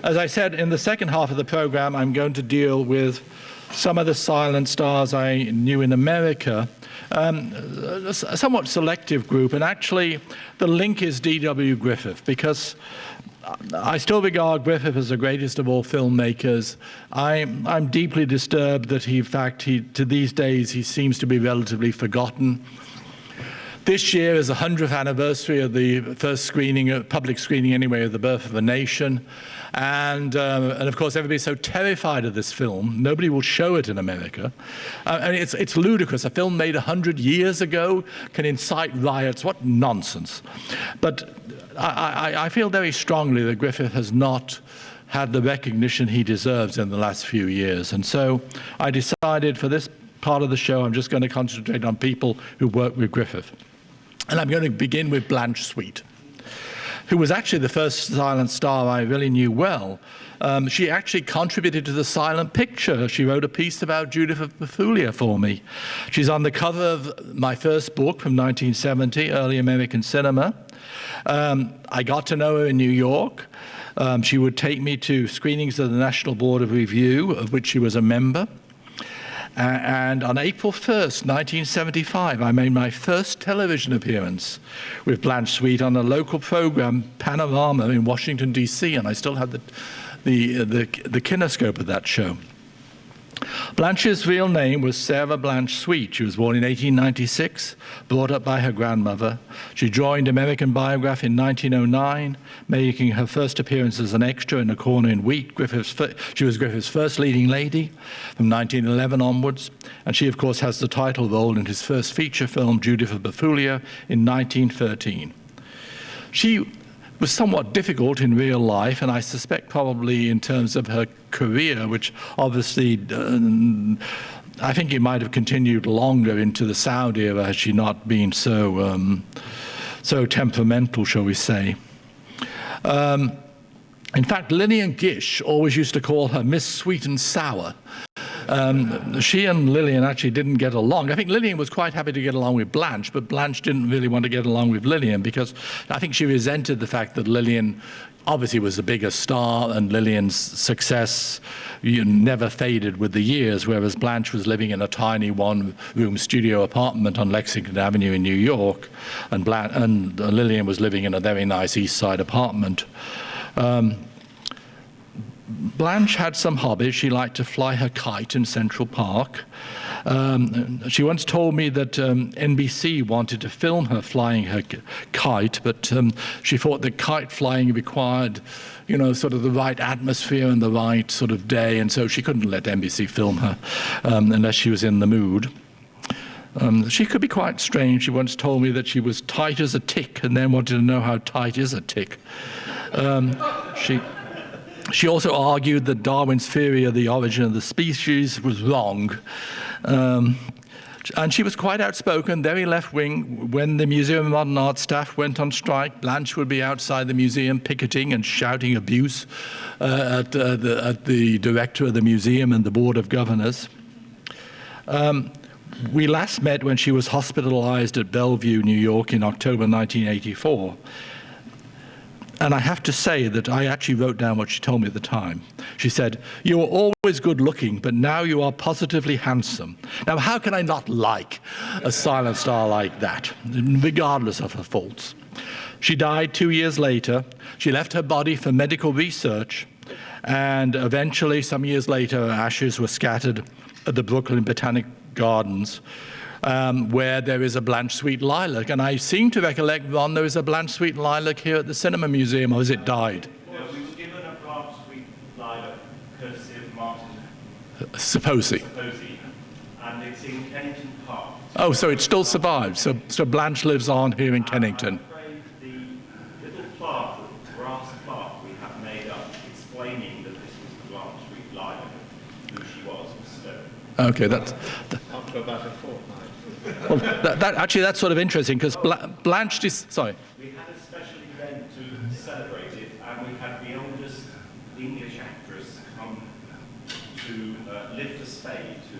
as I said, in the second half of the program, I'm going to deal with some of the silent stars I knew in America, a somewhat selective group, and actually the link is D.W. Griffith, because I still regard Griffith as the greatest of all filmmakers. I'm deeply disturbed that to these days, he seems to be relatively forgotten. This year is the 100th anniversary of the first screening, public screening anyway, of The Birth of a Nation. And of course, everybody's so terrified of this film, nobody will show it in America. And it's ludicrous. A film made 100 years ago can incite riots. What nonsense. But I feel very strongly that Griffith has not had the recognition he deserves in the last few years. And so I decided for this part of the show, I'm just going to concentrate on people who work with Griffith. And I'm going to begin with Blanche Sweet, who was actually the first silent star I really knew well. She actually contributed to the silent picture. She wrote a piece about Judith of Bethulia for me. She's on the cover of my first book from 1970, Early American Cinema. I got to know her in New York. She would take me to screenings of the National Board of Review, of which she was a member. And on April 1st, 1975, I made my first television appearance with Blanche Sweet on a local program, Panorama, in Washington, D.C., and I still have the kinescope of that show. Blanche's real name was Sarah Blanche Sweet. She was born in 1896, brought up by her grandmother. She joined American Biograph in 1909, making her first appearance as an extra in A Corner in Wheat. She was Griffith's first leading lady from 1911 onwards, and she, of course, has the title role in his first feature film, Judith of Bethulia, in 1913. She was somewhat difficult in real life, and I suspect probably in terms of her career, which obviously I think it might have continued longer into the Saudi era had she not been so temperamental, shall we say. In fact, Lillian Gish always used to call her Miss Sweet and Sour. She and Lillian actually didn't get along. I think Lillian was quite happy to get along with Blanche, but Blanche didn't really want to get along with Lillian because I think she resented the fact that Lillian obviously was the bigger star and Lillian's success never faded with the years, whereas Blanche was living in a tiny one-room studio apartment on Lexington Avenue in New York, and Lillian was living in a very nice East Side apartment. Blanche had some hobbies. She liked to fly her kite in Central Park. She once told me that NBC wanted to film her flying her kite, but she thought that kite flying required, sort of the right atmosphere and the right sort of day, and so she couldn't let NBC film her unless she was in the mood. She could be quite strange. She once told me that she was tight as a tick and then wanted to know how tight is a tick. She also argued that Darwin's theory of the origin of the species was wrong. And she was quite outspoken, very left-wing. When the Museum of Modern Art staff went on strike, Blanche would be outside the museum picketing and shouting abuse at the director of the museum and the Board of Governors. We last met when she was hospitalized at Bellevue, New York in October 1984. And I have to say that I actually wrote down what she told me at the time. She said, "You were always good looking, but now you are positively handsome." Now, how can I not like a silent star like that, regardless of her faults? She died 2 years later. She left her body for medical research, and eventually, some years later, her ashes were scattered at the Brooklyn Botanic Gardens, where there is a Blanche Sweet lilac. And I seem to recollect, Ron, there is a Blanche Sweet lilac here at the Cinema Museum, or has it died? No, we were given a Blanche Sweet lilac courtesy of Martin Saposi. And it's in Kennington Park. Oh, so it still survives. So Blanche lives on here in Kennington. I'm afraid the little plaque, brass plaque we have made up explaining that this was the Blanche Sweet lilac, who she was stone. Okay, that's... After about a fortnight. Well, that's sort of interesting, because Blanche... Sorry. We had a special event to celebrate it, and we had the oldest English actress come to lift a spade to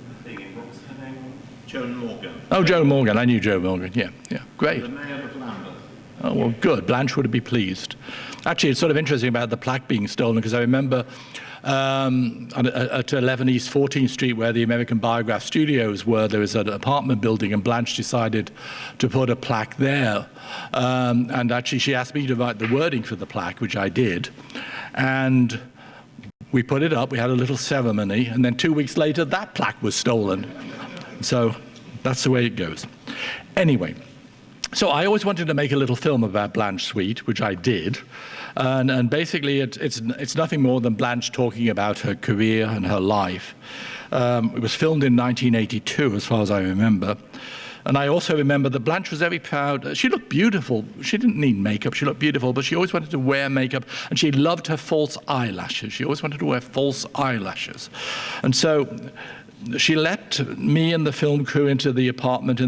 the thing in, what was her name? Joan Morgan. Oh, Joan Morgan. I knew Joan Morgan. Yeah, great. The mayor of Lambeth. Oh, well, good. Blanche would be pleased. Actually, it's sort of interesting about the plaque being stolen, because I remember at 11 East 14th Street, where the American Biograph Studios were, there was an apartment building, and Blanche decided to put a plaque there. And actually, she asked me to write the wording for the plaque, which I did. And we put it up, we had a little ceremony, and then 2 weeks later, that plaque was stolen. So that's the way it goes. Anyway, so I always wanted to make a little film about Blanche Sweet, which I did. And basically, it's nothing more than Blanche talking about her career and her life. It was filmed in 1982, as far as I remember. And I also remember that Blanche was very proud. She looked beautiful. She didn't need makeup. She looked beautiful, but she always wanted to wear makeup, and she loved her false eyelashes. She always wanted to wear false eyelashes. And so she let me and the film crew into the apartment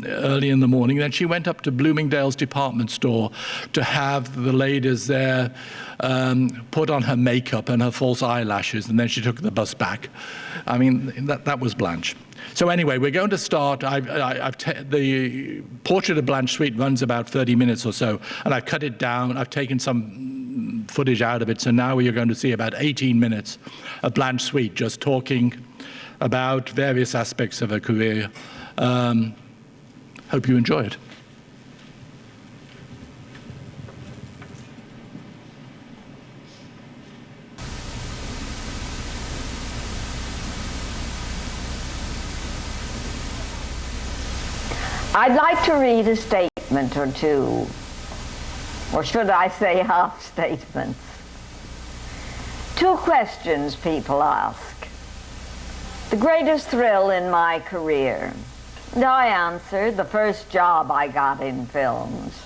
early in the morning. Then she went up to Bloomingdale's department store to have the ladies there put on her makeup and her false eyelashes, and then she took the bus back. I mean, that was Blanche. So anyway, we're going to start. The portrait of Blanche Sweet runs about 30 minutes or so, and I've cut it down. I've taken some footage out of it, so now you're going to see about 18 minutes of Blanche Sweet just talking about various aspects of her career. Hope you enjoy it. I'd like to read a statement or two, or should I say half statements. Two questions people ask. The greatest thrill in my career. And I answered, the first job I got in films.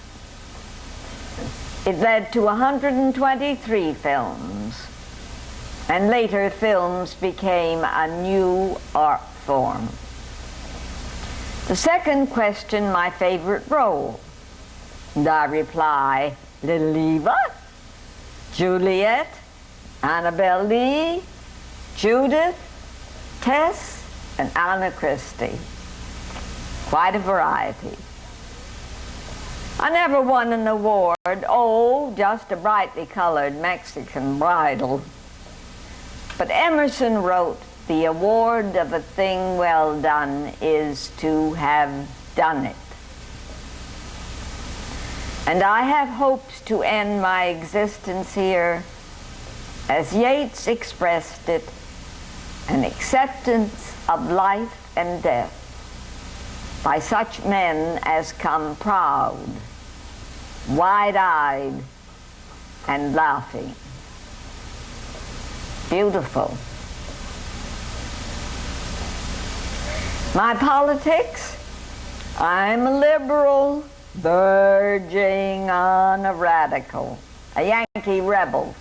It led to 123 films, and later films became a new art form. The second question, my favorite role. And I reply, Little Eva, Juliet, Annabel Lee, Judith, Tess, and Anna Christie. Quite a variety. I never won an award. Oh, just a brightly colored Mexican bridal. But Emerson wrote, the award of a thing well done is to have done it. And I have hoped to end my existence here, as Yeats expressed it, an acceptance of life and death by such men as come proud, wide-eyed, and laughing. Beautiful. My politics, I'm a liberal, verging on a radical, a Yankee rebel.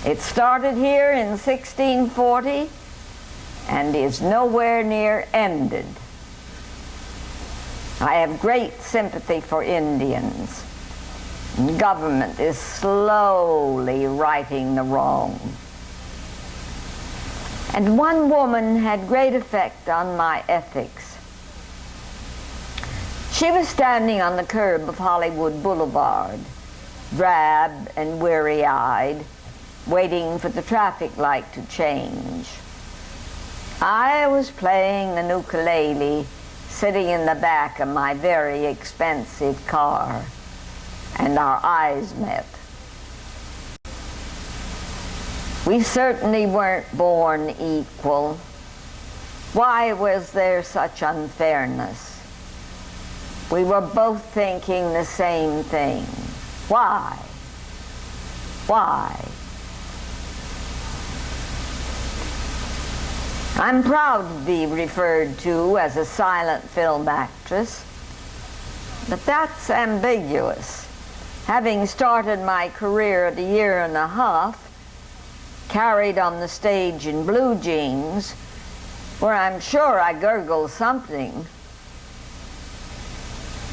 It started here in 1640 and is nowhere near ended. I have great sympathy for Indians. The government is slowly righting the wrong. And one woman had great effect on my ethics. She was standing on the curb of Hollywood Boulevard, drab and weary-eyed, waiting for the traffic light to change. I was playing an ukulele, sitting in the back of my very expensive car, and our eyes met. We certainly weren't born equal. Why was there such unfairness? We were both thinking the same thing. Why? Why? I'm proud to be referred to as a silent film actress, but that's ambiguous. Having started my career at a year and a half, carried on the stage in blue jeans, where I'm sure I gurgle something,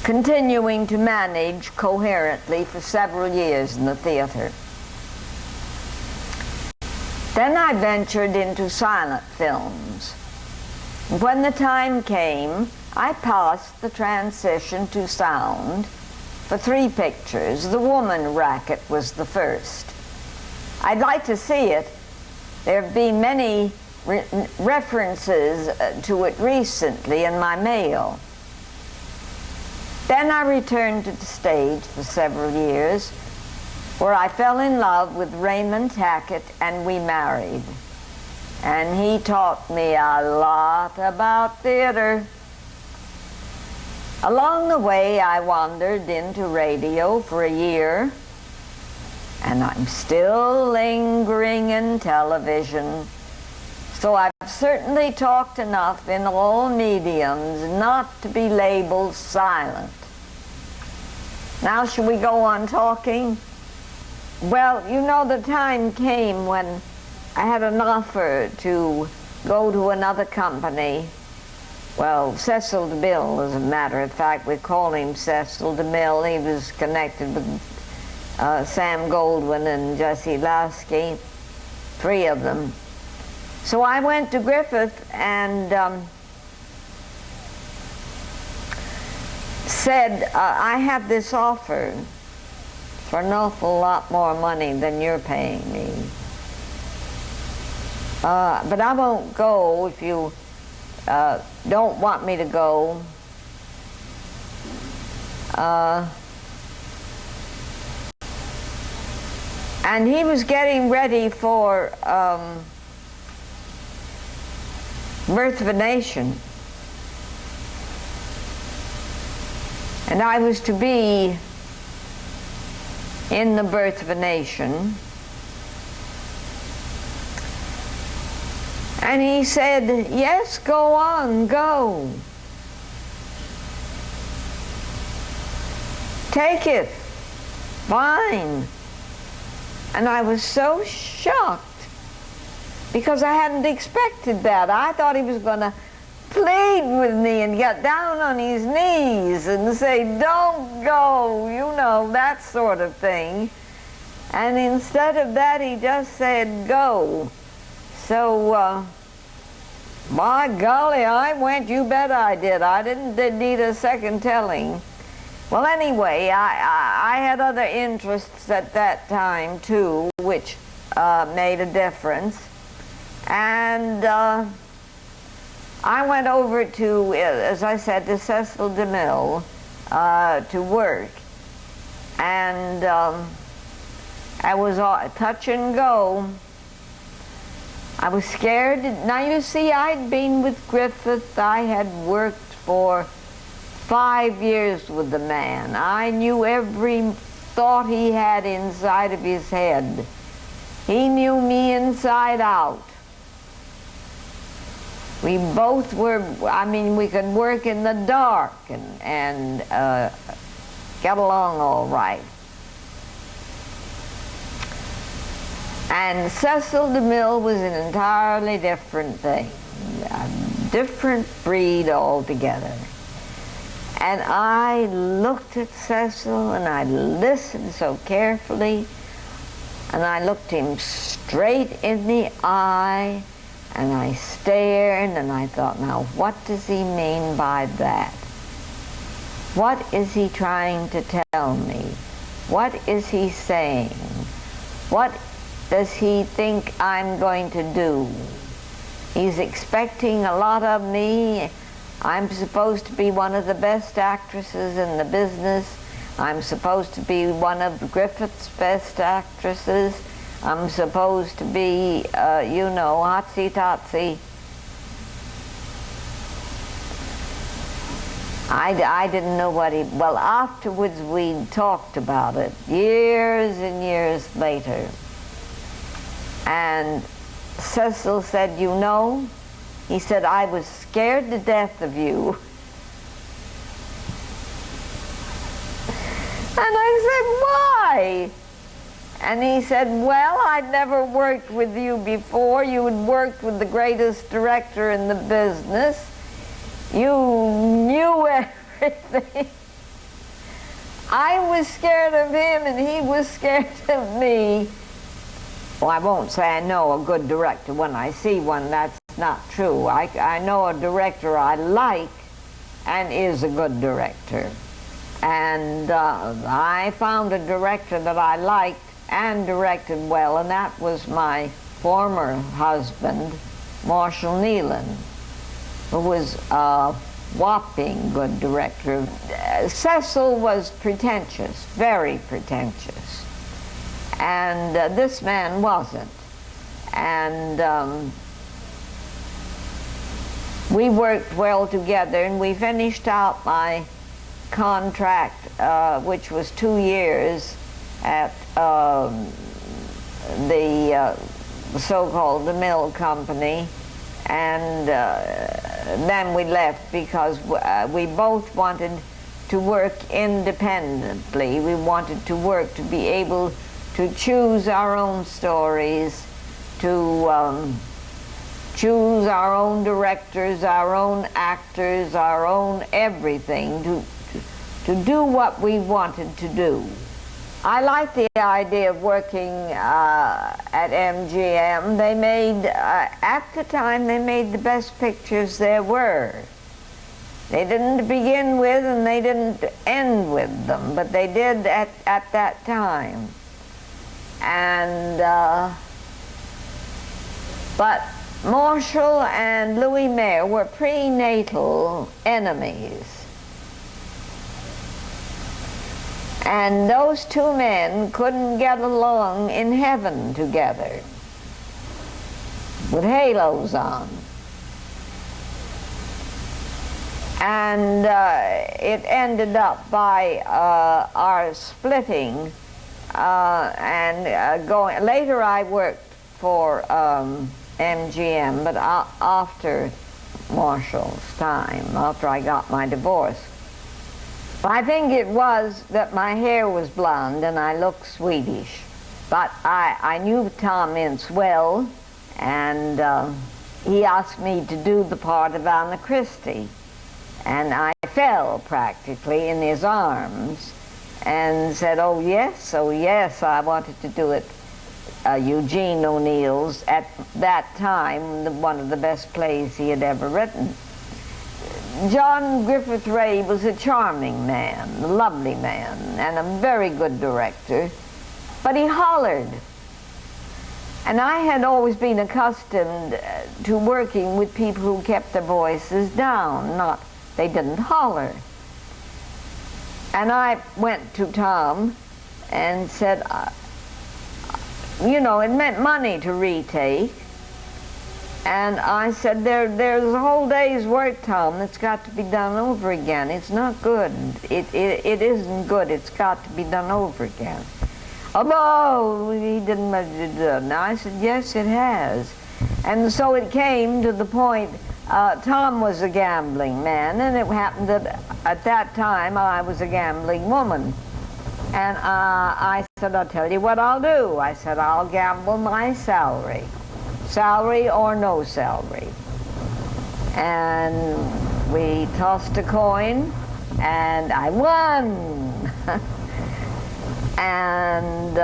continuing to manage coherently for several years in the theater. Then I ventured into silent films. When the time came, I passed the transition to sound for 3 pictures. The Woman Racket was the first. I'd like to see it. There have been many references to it recently in my mail. Then I returned to the stage for several years, where I fell in love with Raymond Hackett, and we married. And he taught me a lot about theater. Along the way, I wandered into radio for a year, and I'm still lingering in television. So I've certainly talked enough in all mediums not to be labeled silent. Now, should we go on talking? Well, you know, the time came when I had an offer to go to another company. Well, Cecil DeMille, as a matter of fact, we call him Cecil DeMille. He was connected with Sam Goldwyn and Jesse Lasky, 3 of them. So I went to Griffith and said, I have this offer for an awful lot more money than you're paying me. But I won't go if you don't want me to go. And he was getting ready for Birth of a Nation. And I was to be in the Birth of a Nation. And he said, yes, go on, go. Take it, fine. And I was so shocked because I hadn't expected that. I thought he was going to plead with me and get down on his knees and say, don't go, you know, that sort of thing. And instead of that, he just said, go. So, by golly, I went, you bet I did. I didn't need a second telling. Well, anyway, I had other interests at that time, too, which made a difference. And I went over to, as I said, to Cecil DeMille to work. And I was touch and go. I was scared. Now, you see, I'd been with Griffith. I had worked for 5 years with the man. I knew every thought he had inside of his head. He knew me inside out. We both were, I mean, we could work in the dark and get along all right. And Cecil DeMille was an entirely different thing, a different breed altogether. And I looked at Cecil and I listened so carefully, and I looked him straight in the eye, and I stared and I thought, now what does he mean by that? What is he trying to tell me? What is he saying? What does he think I'm going to do? He's expecting a lot of me. I'm supposed to be one of the best actresses in the business. I'm supposed to be one of Griffith's best actresses. I'm supposed to be, you know, hotsy-totsy. I didn't know what he... Well, afterwards we talked about it, years and years later. And Cecil said, you know, he said, I was scared to death of you. And I said, why? And he said, well, I'd never worked with you before. You had worked with the greatest director in the business. You knew everything. I was scared of him and he was scared of me. Well, I won't say I know a good director when I see one. That's not true. I know a director I like and is a good director. And I found a director that I liked and directed well, and that was my former husband, Marshall Nealon, who was a whopping good director. Cecil was pretentious, very pretentious, and this man wasn't. And we worked well together, and we finished out my contract, which was 2 years at the so-called the Mill Company, and then we left because we both wanted to work independently. We wanted to work to be able to choose our own stories, to choose our own directors, our own actors, our own everything, to do what we wanted to do. I liked the idea of working at MGM. They made, at the time, they made the best pictures there were. They didn't begin with and they didn't end with them, but they did at that time. And, but Marshall and Louis Mayer were prenatal enemies. And those two men couldn't get along in heaven together with halos on. And it ended up by our splitting and going. Later I worked for MGM, but after Marshall's time, after I got my divorce. I think it was that my hair was blonde and I looked Swedish. But I knew Tom Ince well, and he asked me to do the part of Anna Christie. And I fell practically in his arms and said, oh yes, I wanted to do it. Eugene O'Neill's, at that time, one of the best plays he had ever written. John Griffith Ray was a charming man, a lovely man, and a very good director, but he hollered. And I had always been accustomed to working with people who kept their voices down, they didn't holler. And I went to Tom and said, you know, it meant money to retake. And I said, there's a whole day's work, Tom, that's got to be done over again. It's not good. It isn't good. It's got to be done over again. Oh, no, he didn't measure it done. Now, I said, yes, it has. And so it came to the point, Tom was a gambling man, and it happened that at that time I was a gambling woman. And I said, I'll tell you what I'll do. I said, I'll gamble my salary. Salary or no salary. And we tossed a coin, and I won. And,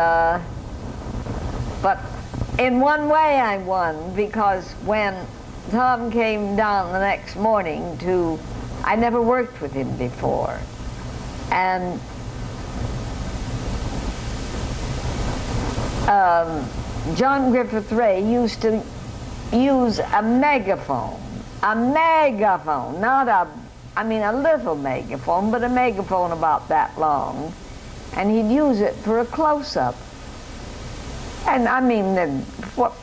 but in one way I won, because when Tom came down the next morning I never worked with him before. And John Griffith Ray used to use a megaphone, not a little megaphone, but a megaphone about that long, and he'd use it for a close-up. And I mean, what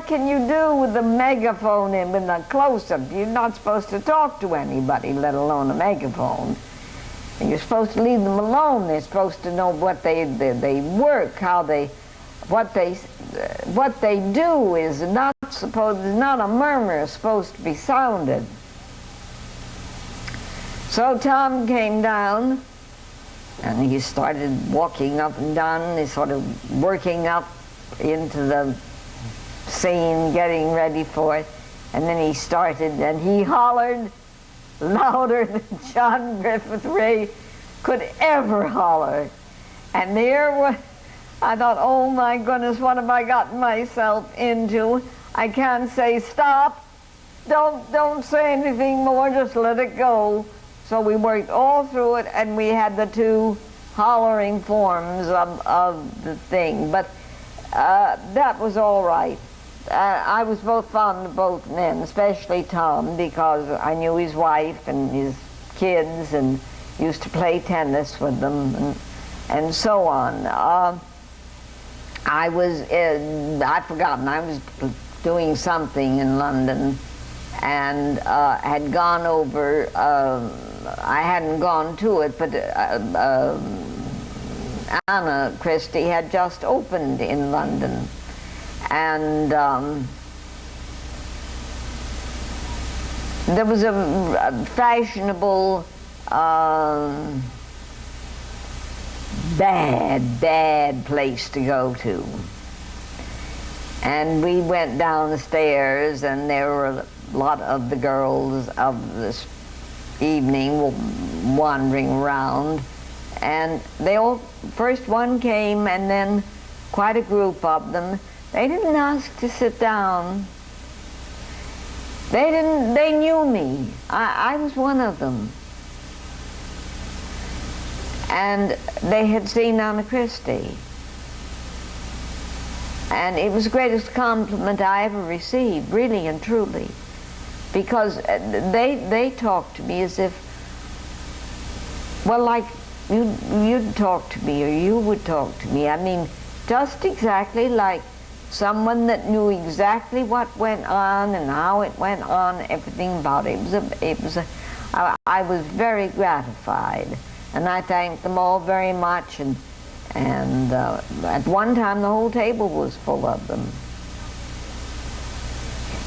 can you do with a megaphone and with a close-up? You're not supposed to talk to anybody, let alone a megaphone. And you're supposed to leave them alone. They're supposed to know what they work, what they do is not a murmur supposed to be sounded. So Tom came down, and he started walking up and down. He sort of working up into the scene, getting ready for it. And then he started, and he hollered louder than John Griffith Ray could ever holler. And there was, I thought, oh my goodness, what have I gotten myself into? I can't say stop, don't say anything more, just let it go. So we worked all through it, and we had the two hollering forms of the thing. But that was all right. I was both fond of both men, especially Tom, because I knew his wife and his kids and used to play tennis with them and so on. I'd forgotten, I was doing something in London and had gone over, I hadn't gone to it, but Anna Christie had just opened in London. And there was a fashionable, bad place to go to. And we went down the stairs, and there were a lot of the girls of this evening wandering around. And they all, first one came, and then quite a group of them. They didn't ask to sit down. They knew me. I was one of them. And they had seen Anna Christie. And it was the greatest compliment I ever received, really and truly. Because they talked to me as if, well, like you'd talk to me, or you would talk to me. I mean, just exactly like someone that knew exactly what went on and how it went on, everything about it. I was very gratified, and I thanked them all very much. And at one time, the whole table was full of them.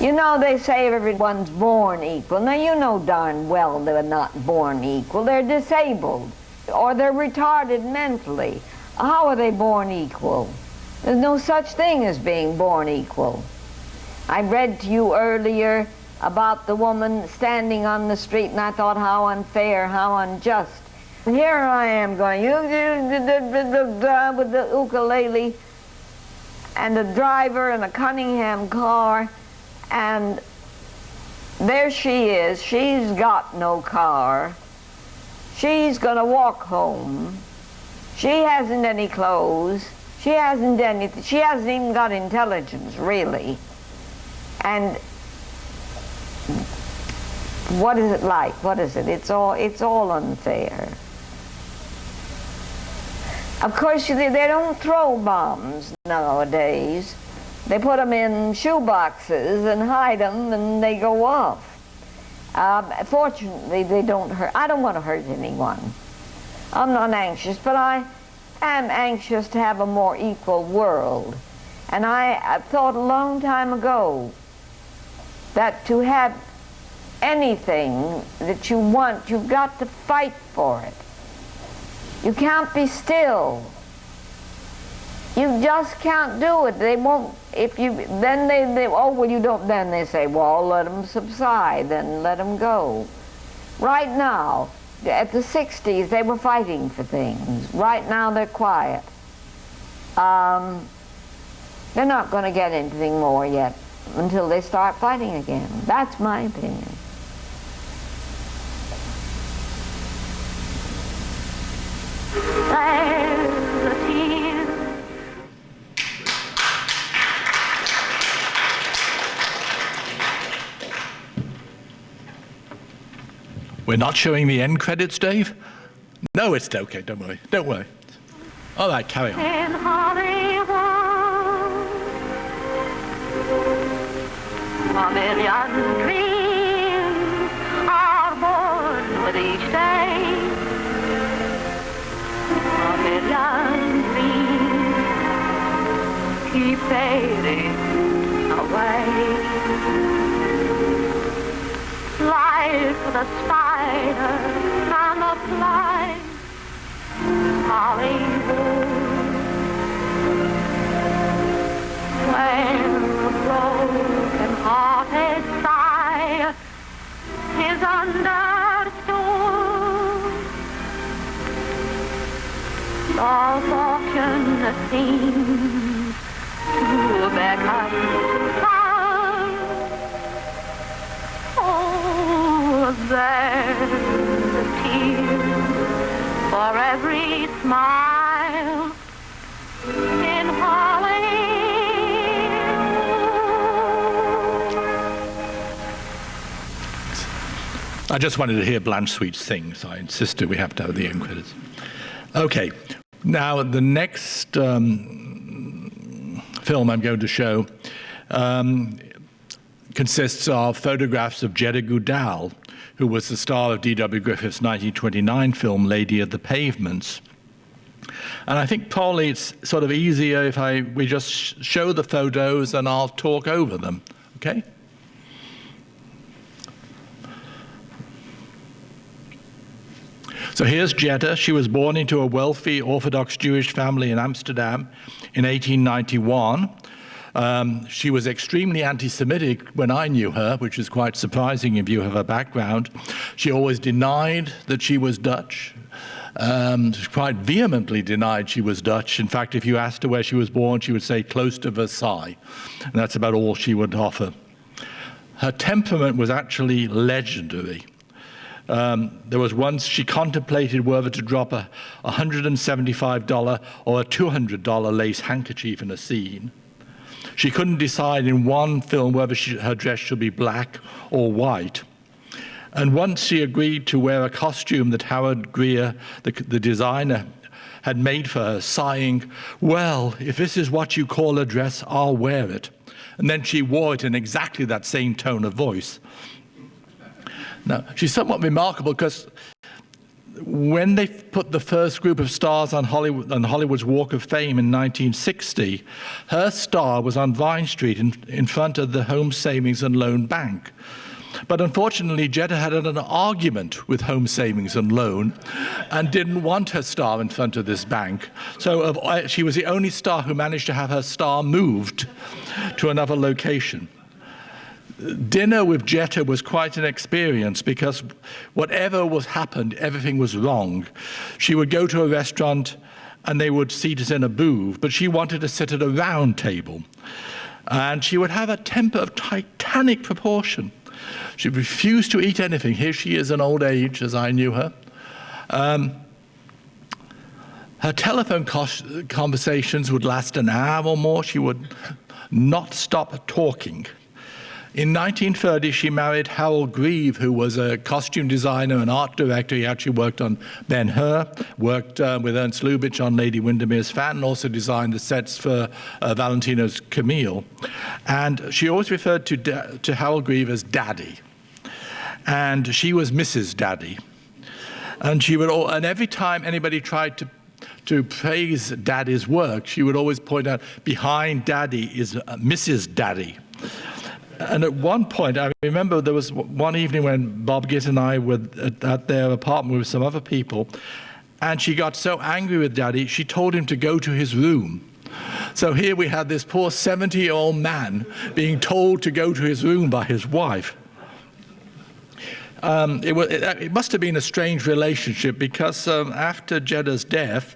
You know, they say everyone's born equal. Now, you know darn well they're not born equal. They're disabled, or they're retarded mentally. How are they born equal? There's no such thing as being born equal. I read to you earlier about the woman standing on the street, and I thought how unfair, how unjust. And here I am going with the ukulele and the driver in a Cunningham car, and there she is. She's got no car. She's going to walk home. She hasn't any clothes. She hasn't anything. She hasn't even got intelligence, really. And what is it like? What is it? It's all unfair. Of course, they don't throw bombs nowadays. They put them in shoe boxes and hide them, and they go off. Fortunately, they don't hurt. I don't want to hurt anyone. I'm not anxious, but I am anxious to have a more equal world. And I thought a long time ago that to have anything that you want, you've got to fight for it. You can't be still. You just can't do it. They won't, if you, then they oh, well, you don't, then they say, well, let them subside, then let them go. Right now, at the 60s, they were fighting for things. Right now, they're quiet. They're not going to get anything more yet until they start fighting again. That's my opinion. There's a tear. We're not showing the end credits, Dave? No, it's okay, don't worry, don't worry. All right, carry on. In Hollywood, a million dreams are born with each day. A million dreams keep fading away. Life with a spider and a fly, Hollywood. When the broken-hearted sigh is understood, the fortune seems to beckon to come. Oh, there's a for every smile in Hollywood. I just wanted to hear Blanche Sweet sing, so I insisted we have to have the end credits. Okay, now the next film I'm going to show consists of photographs of Jetta Goodall, who was the star of D.W. Griffith's 1929 film Lady of the Pavements. And I think probably it's sort of easier if we just show the photos and I'll talk over them, okay? So here's Jetta. She was born into a wealthy Orthodox Jewish family in Amsterdam in 1891. She was extremely anti-Semitic when I knew her, which is quite surprising in view of her background. She always denied that she was Dutch, quite vehemently denied she was Dutch. In fact, if you asked her where she was born, she would say close to Versailles, and that's about all she would offer. Her temperament was actually legendary. There was once she contemplated whether to drop a $175 or a $200 lace handkerchief in a scene. She couldn't decide in one film whether her dress should be black or white. And once she agreed to wear a costume that Howard Greer, the designer, had made for her, sighing, "Well, if this is what you call a dress, I'll wear it." And then she wore it in exactly that same tone of voice. Now, she's somewhat remarkable because when they put the first group of stars on Hollywood's Walk of Fame in 1960, her star was on Vine Street in front of the Home Savings and Loan Bank. But unfortunately, Jetta had an argument with Home Savings and Loan and didn't want her star in front of this bank. So she was the only star who managed to have her star moved to another location. Dinner with Jetta was quite an experience because whatever happened, everything was wrong. She would go to a restaurant and they would seat us in a booth, but she wanted to sit at a round table. And she would have a temper of titanic proportion. She refused to eat anything. Here she is in old age, as I knew her. Her telephone conversations would last an hour or more. She would not stop talking. In 1930, she married Harold Grieve, who was a costume designer and art director. He actually worked on Ben-Hur, worked with Ernst Lubitsch on Lady Windermere's Fan, and also designed the sets for Valentino's Camille. And she always referred to Harold Grieve as Daddy. And she was Mrs. Daddy. And and every time anybody tried to praise Daddy's work, she would always point out, behind Daddy is Mrs. Daddy. And at one point, I remember there was one evening when Bob Gitt and I were at their apartment with some other people, and she got so angry with Daddy, she told him to go to his room. So here we had this poor 70-year-old man being told to go to his room by his wife. It must have been a strange relationship because after Jetta's death,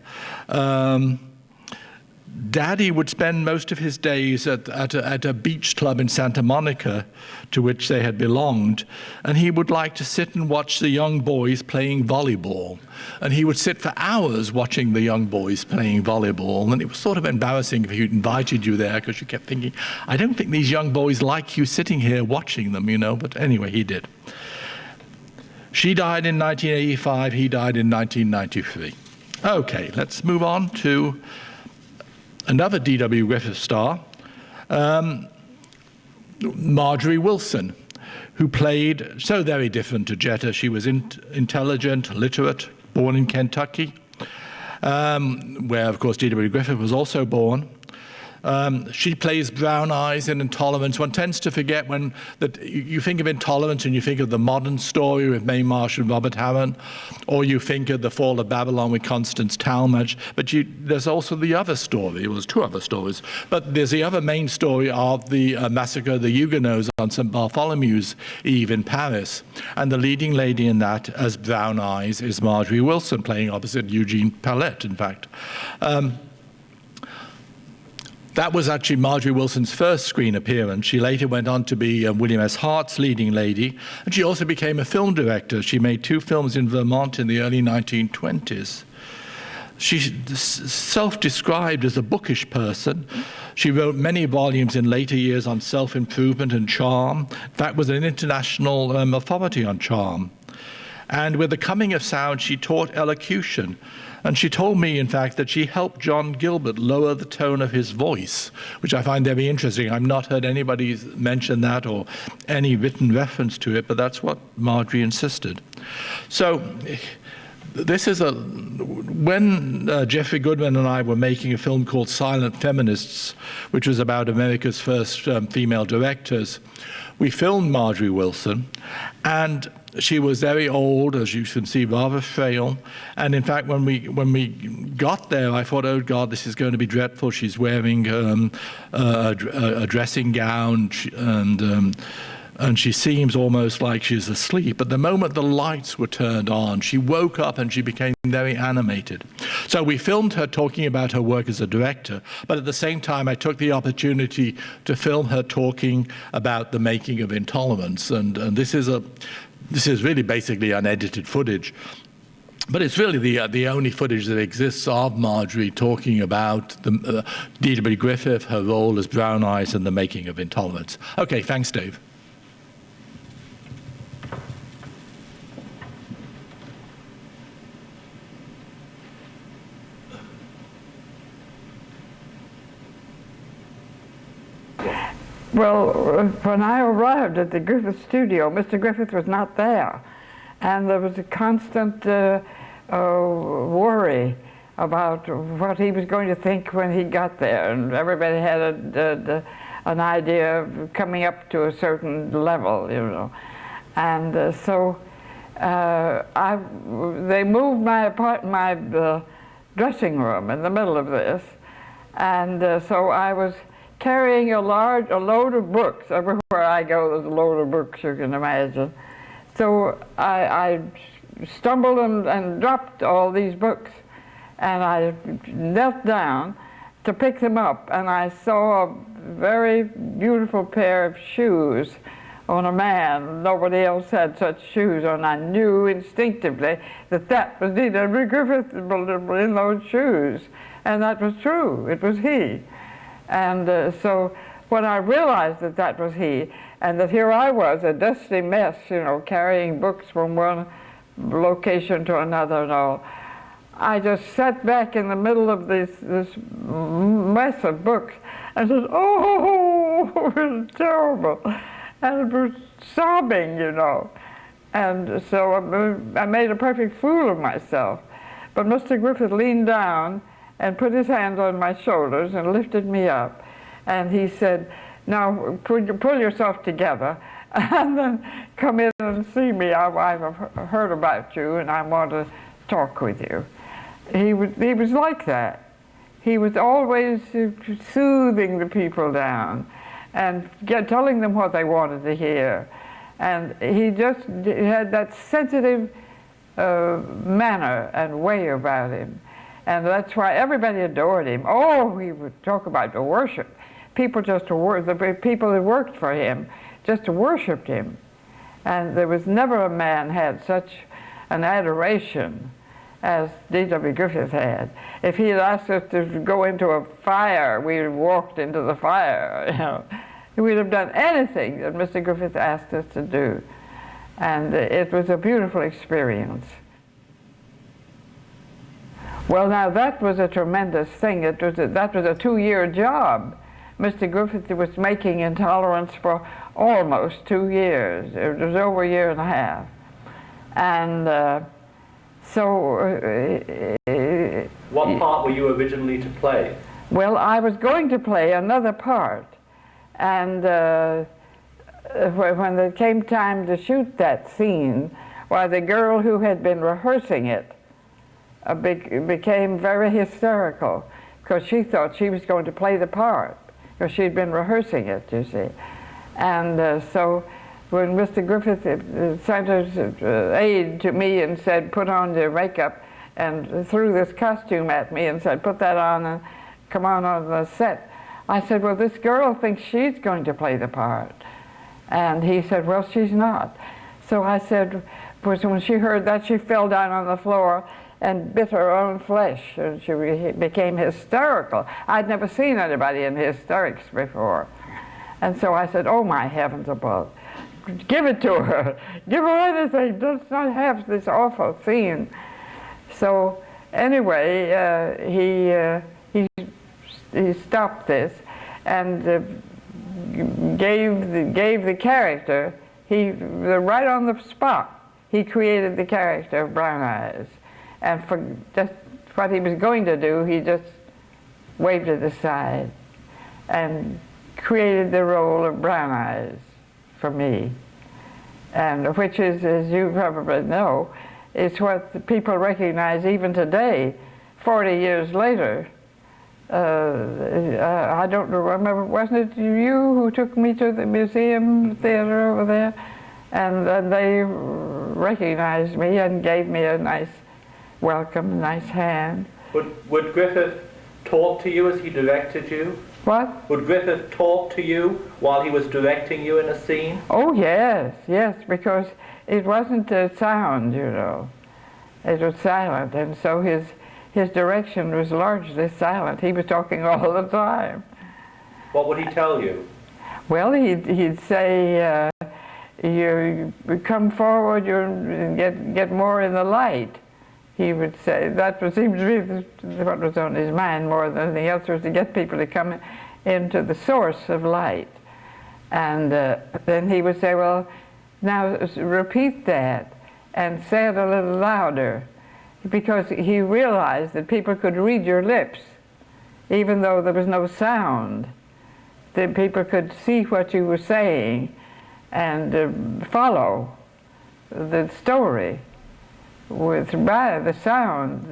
Daddy would spend most of his days at a beach club in Santa Monica to which they had belonged, and he would like to sit and watch the young boys playing volleyball. And he would sit for hours watching the young boys playing volleyball, and it was sort of embarrassing if he invited you there because you kept thinking, I don't think these young boys like you sitting here watching them, but anyway, he did. She died in 1985, he died in 1993. Okay, let's move on to another D.W. Griffith star, Marjorie Wilson, who played so very different to Jetta. She was intelligent, literate, born in Kentucky, where, of course, D.W. Griffith was also born. She plays Brown Eyes in Intolerance. One tends to forget that you think of Intolerance and you think of the modern story with Mae Marsh and Robert Harron, or you think of The Fall of Babylon with Constance Talmadge, but there's also the other story. Well, there's two other stories, but there's the other main story of the massacre of the Huguenots on St. Bartholomew's Eve in Paris, and the leading lady in that, as Brown Eyes, is Marjorie Wilson, playing opposite Eugene Pallette, in fact. That was actually Marjorie Wilson's first screen appearance. She later went on to be William S. Hart's leading lady, and she also became a film director. She made 2 films in Vermont in the early 1920s. She's self-described as a bookish person. She wrote many volumes in later years on self-improvement and charm. In fact, was an international authority on charm. And with the coming of sound, she taught elocution. And she told me, in fact, that she helped John Gilbert lower the tone of his voice, which I find very interesting. I've not heard anybody mention that or any written reference to it, but that's what Marjorie insisted. So this is when Jeffrey Goodman and I were making a film called Silent Feminists, which was about America's first female directors, we filmed Marjorie Wilson, and she was very old, as you can see, rather frail. And in fact, when we got there, I thought, oh God, this is going to be dreadful. She's wearing a dressing gown, and she seems almost like she's asleep. But the moment the lights were turned on, she woke up and she became very animated. So we filmed her talking about her work as a director, but at the same time, I took the opportunity to film her talking about the making of Intolerance. And this is really basically unedited footage. But it's really the only footage that exists of Marjorie talking about D.W. Griffith, her role as Brown Eyes, and the making of Intolerance. Okay, thanks, Dave. Well, when I arrived at the Griffith studio, Mr. Griffith was not there. And there was a constant worry about what he was going to think when he got there. And everybody had an idea of coming up to a certain level, you know. And so they moved my dressing room in the middle of this. And so I was carrying a load of books. Everywhere I go, there's a load of books, you can imagine. So I stumbled and dropped all these books. And I knelt down to pick them up, and I saw a very beautiful pair of shoes on a man. Nobody else had such shoes on. I knew instinctively that that was D.W. Griffith in those shoes. And that was true. It was he. And so when I realized that that was he, and that here I was, a dusty mess, you know, carrying books from one location to another and all, I just sat back in the middle of this mess of books and said, oh, it was terrible. And it was sobbing, you know. And so I made a perfect fool of myself. But Mr. Griffith leaned down and put his hands on my shoulders and lifted me up. And he said, now pull yourself together and then come in and see me. I've heard about you and I want to talk with you. He was like that. He was always soothing the people down and telling them what they wanted to hear. And he just had that sensitive manner and way about him. And that's why everybody adored him. Oh, he would talk about the worship. People the people who worked for him just worshipped him. And there was never a man had such an adoration as D.W. Griffith had. If he had asked us to go into a fire, we'd have walked into the fire, you know. We'd have done anything that Mr. Griffith asked us to do. And it was a beautiful experience. Well, now that was a tremendous thing. That was a 2-year job. Mr. Griffith was making Intolerance for almost 2 years. It was over a year and a half. And What part were you originally to play? Well, I was going to play another part. And when it came time to shoot that scene, why, the girl who had been rehearsing it became very hysterical because she thought she was going to play the part because she'd been rehearsing it, you see. And so when Mr. Griffith sent his aide to me and said, put on your makeup, and threw this costume at me and said, put that on and come on the set, I said, well, this girl thinks she's going to play the part. And he said, well, she's not. So I said, was when she heard that, she fell down on the floor and bit her own flesh, and she became hysterical. I'd never seen anybody in hysterics before. And so I said, oh, my heavens above, give it to her. Give her anything. Let's not have this awful scene. So anyway, he stopped this and gave the character, right on the spot, he created the character of Brown Eyes. And for just what he was going to do, he just waved it aside and created the role of Brown Eyes for me. And which is, as you probably know, is what the people recognize even today, 40 years later. I don't remember, wasn't it you who took me to the museum theater over there? And they recognized me and gave me a nice welcome, a nice hand. Would Griffith talk to you as he directed you? What? Would Griffith talk to you while he was directing you in a scene? Oh, yes, yes, because it wasn't sound, you know. It was silent, and so his direction was largely silent. He was talking all the time. What would he tell you? Well, he'd say, you come forward, you get more in the light. He would say, that would seem to be what was on his mind more than anything else, was to get people to come into the source of light. And then he would say, well, now repeat that and say it a little louder, because he realized that people could read your lips, even though there was no sound. That people could see what you were saying and follow the story by the sound,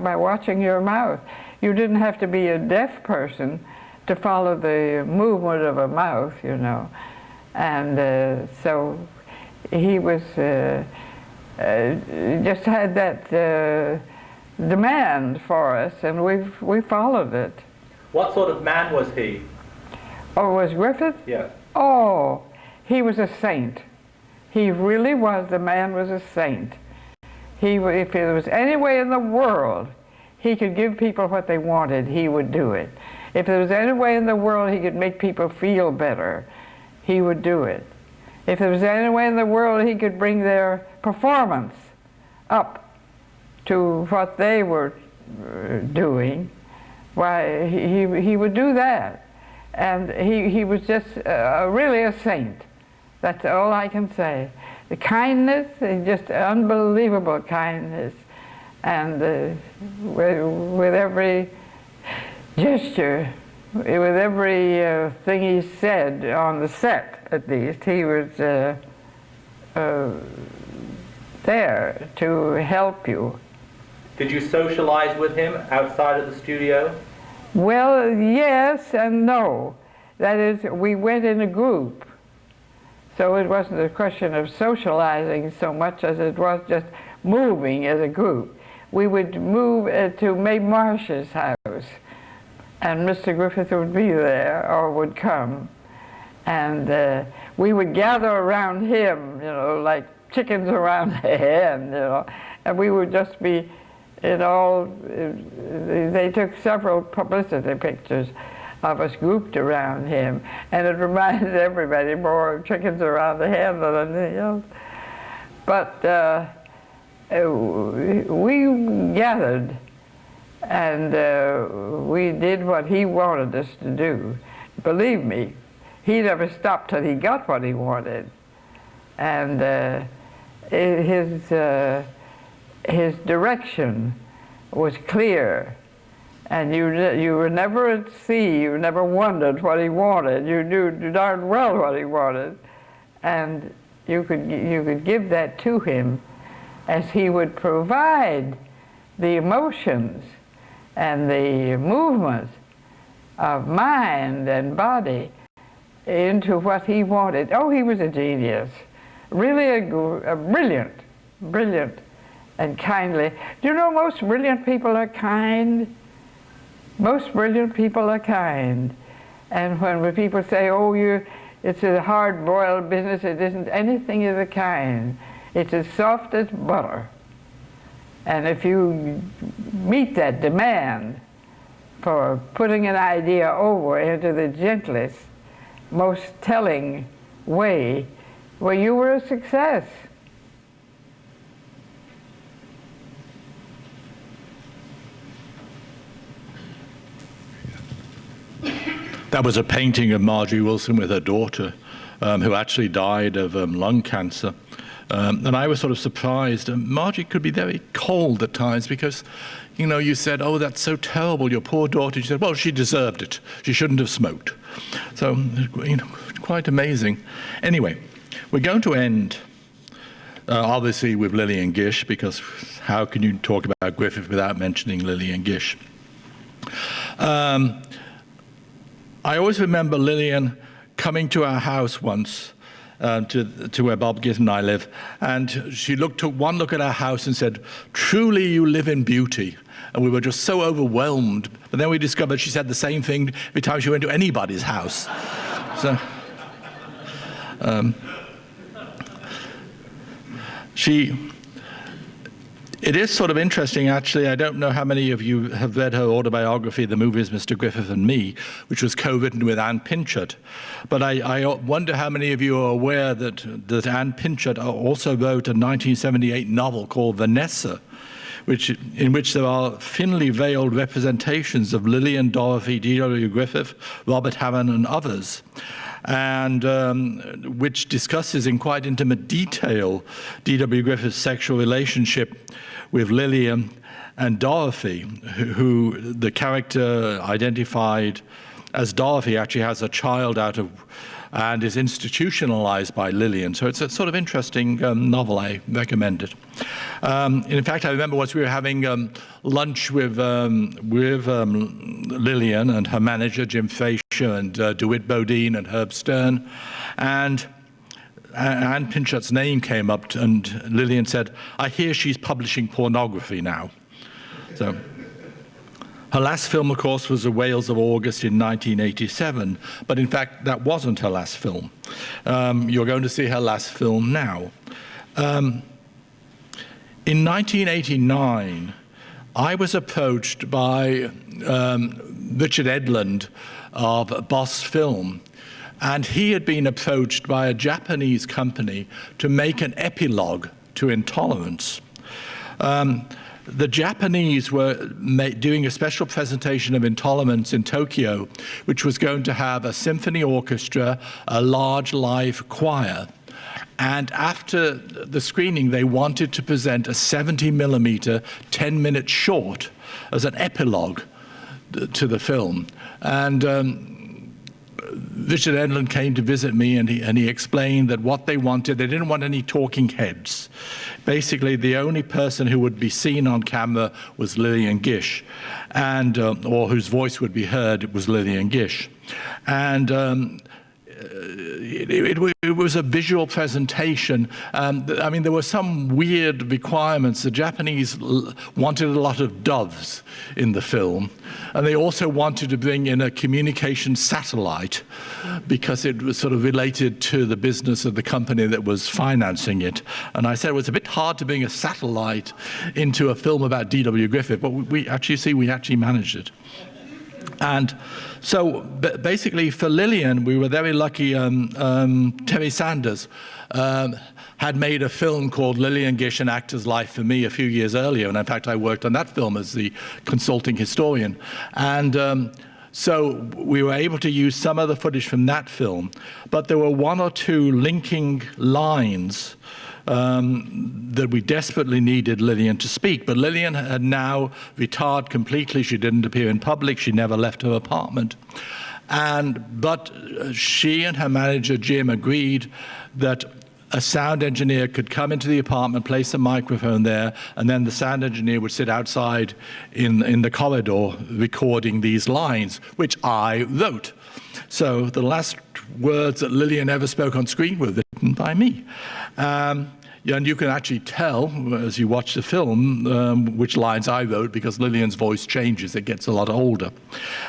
by watching your mouth. You didn't have to be a deaf person to follow the movement of a mouth, you know. And so he was just had that demand for us, and we followed it. What sort of man was he? Oh, was Griffith? Yes. Oh, he was a saint. He really was. The man was a saint. If there was any way in the world he could give people what they wanted, he would do it. If there was any way in the world he could make people feel better, he would do it. If there was any way in the world he could bring their performance up to what they were doing, why, he would do that. And he was just really a saint. That's all I can say. The kindness, just unbelievable kindness. And with every gesture, with every thing he said on the set, at least, he was there to help you. Did you socialize with him outside of the studio? Well, yes and no. That is, we went in a group. So it wasn't a question of socializing so much as it was just moving as a group. We would move to Mae Marsh's house, and Mr. Griffith would be there or would come. And we would gather around him, you know, like chickens around a hen, you know, and we would just be they took several publicity pictures of us grouped around him, and it reminded everybody more of chickens around the hen than anything else. But we gathered, and we did what he wanted us to do. Believe me, he never stopped till he got what he wanted. And his direction was clear, and you were never at sea. You never wondered what he wanted. You knew darn well what he wanted, and you could give that to him, as he would provide the emotions and the movements of mind and body into what he wanted. Oh, he was a genius, really a brilliant and kindly. Do you know most brilliant people are kind? Most brilliant people are kind. And when people say, oh, it's a hard-boiled business, it isn't anything of the kind. It's as soft as butter. And if you meet that demand for putting an idea over into the gentlest, most telling way, well, you were a success. That was a painting of Marjorie Wilson with her daughter, who actually died of lung cancer. And I was sort of surprised. Margie could be very cold at times because, you know, you said, oh, that's so terrible, your poor daughter. She said, well, she deserved it. She shouldn't have smoked. So, you know, quite amazing. Anyway, we're going to end, obviously, with Lillian Gish, because how can you talk about Griffith without mentioning Lillian Gish? I always remember Lillian coming to our house once, to where Bob Gitt and I live, and she took one look at our house and said, truly you live in beauty. And we were just so overwhelmed. But then we discovered she said the same thing every time she went to anybody's house. So, it is sort of interesting, actually. I don't know how many of you have read her autobiography, The Movies, Mr. Griffith and Me, which was co-written with Anne Pinchot. But I wonder how many of you are aware that Anne Pinchot also wrote a 1978 novel called Vanessa, in which there are thinly veiled representations of Lillian, Dorothy, D.W. Griffith, Robert Harron, and others, and which discusses in quite intimate detail D.W. Griffith's sexual relationship with Lillian and Dorothy, who the character identified as Dorothy actually has a child out of and is institutionalized by Lillian. So it's a sort of interesting novel. I recommend it. In fact, I remember once we were having lunch with Lillian and her manager, Jim Frazier, and DeWitt Bodine and Herb Stern, and Anne Pinchot's name came up, and Lillian said, I hear she's publishing pornography now. So. Her last film, of course, was The Whales of August in 1987, but in fact, that wasn't her last film. You're going to see her last film now. In 1989, I was approached by Richard Edlund of Boss Film, and he had been approached by a Japanese company to make an epilogue to Intolerance. The Japanese were doing a special presentation of Intolerance in Tokyo, which was going to have a symphony orchestra, a large live choir. And after the screening, they wanted to present a 70mm, 10-minute short as an epilogue to the film. And Richard Edlund came to visit me, and he explained that what they wanted, they didn't want any talking heads. Basically, the only person who would be seen on camera was Lillian Gish, and or whose voice would be heard was Lillian Gish. And it was a visual presentation. I mean, there were some weird requirements. The Japanese wanted a lot of doves in the film, and they also wanted to bring in a communication satellite because it was sort of related to the business of the company that was financing it. And I said it was a bit hard to bring a satellite into a film about D.W. Griffith, but we actually managed it. And so basically for Lillian, we were very lucky. Terry Sanders had made a film called Lillian Gish, An Actor's Life for Me a few years earlier. And in fact, I worked on that film as the consulting historian. And so we were able to use some of the footage from that film. But there were one or two linking lines that we desperately needed Lillian to speak. But Lillian had now retired completely. She didn't appear in public. She never left her apartment. But she and her manager, Jim, agreed that a sound engineer could come into the apartment, place a microphone there, and then the sound engineer would sit outside in the corridor recording these lines, which I wrote. So the last words that Lillian ever spoke on screen were written by me. and you can actually tell as you watch the film which lines I wrote, because Lillian's voice changes; it gets a lot older.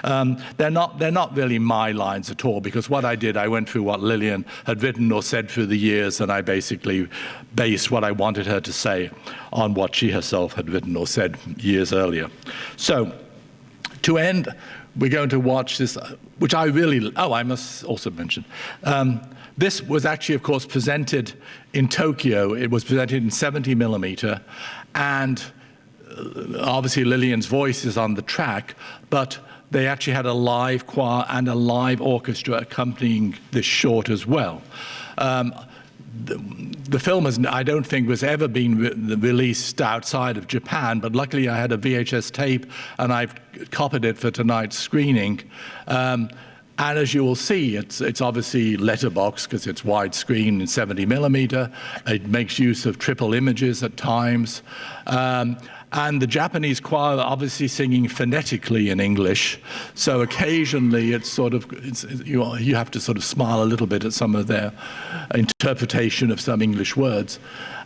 They're not really my lines at all, because what I did, I went through what Lillian had written or said through the years, and I basically based what I wanted her to say on what she herself had written or said years earlier. So, to end, we're going to watch this, which I really, I must also mention. This was actually, of course, presented in Tokyo. It was presented in 70 millimeter, and obviously Lillian's voice is on the track, but they actually had a live choir and a live orchestra accompanying this short as well. The film I don't think was ever been released outside of Japan, but luckily I had a VHS tape and I've copied it for tonight's screening. And as you will see, it's obviously letterbox because it's widescreen in 70 millimeter. It makes use of triple images at times. And the Japanese choir are obviously singing phonetically in English, so occasionally you have to sort of smile a little bit at some of their interpretation of some English words.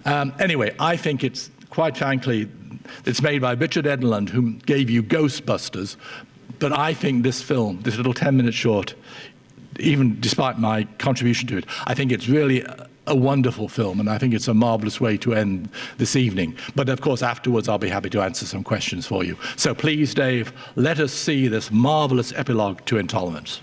Anyway, I think it's, quite frankly, it's made by Richard Edlund, who gave you Ghostbusters, but I think this film, this little 10-minute short, even despite my contribution to it, I think it's really a wonderful film, and I think it's a marvelous way to end this evening. But of course, afterwards, I'll be happy to answer some questions for you. So please, Dave, let us see this marvelous epilogue to Intolerance.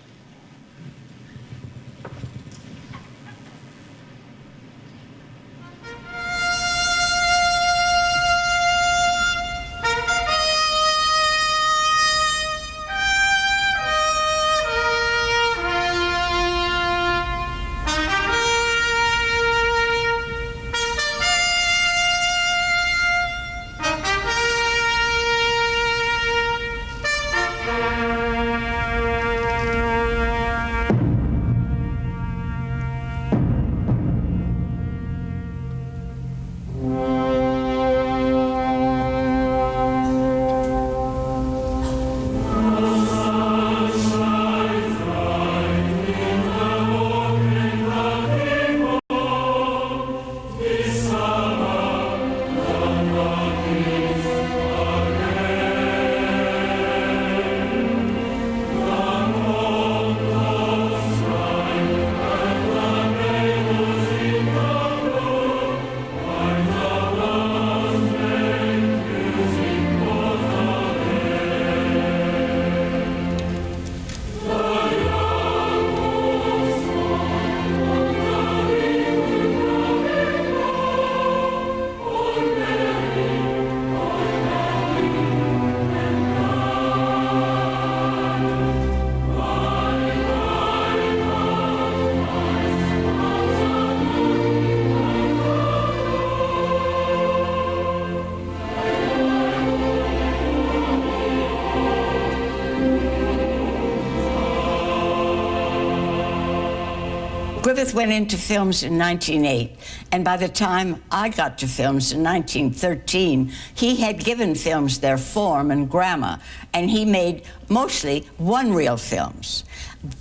Griffith went into films in 1908, and by the time I got to films in 1913, he had given films their form and grammar, and he made mostly one-reel films.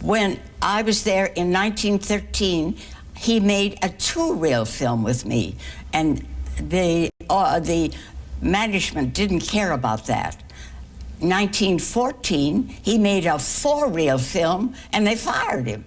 When I was there in 1913, he made a two-reel film with me, and the management didn't care about that. 1914, he made a four-reel film, and they fired him.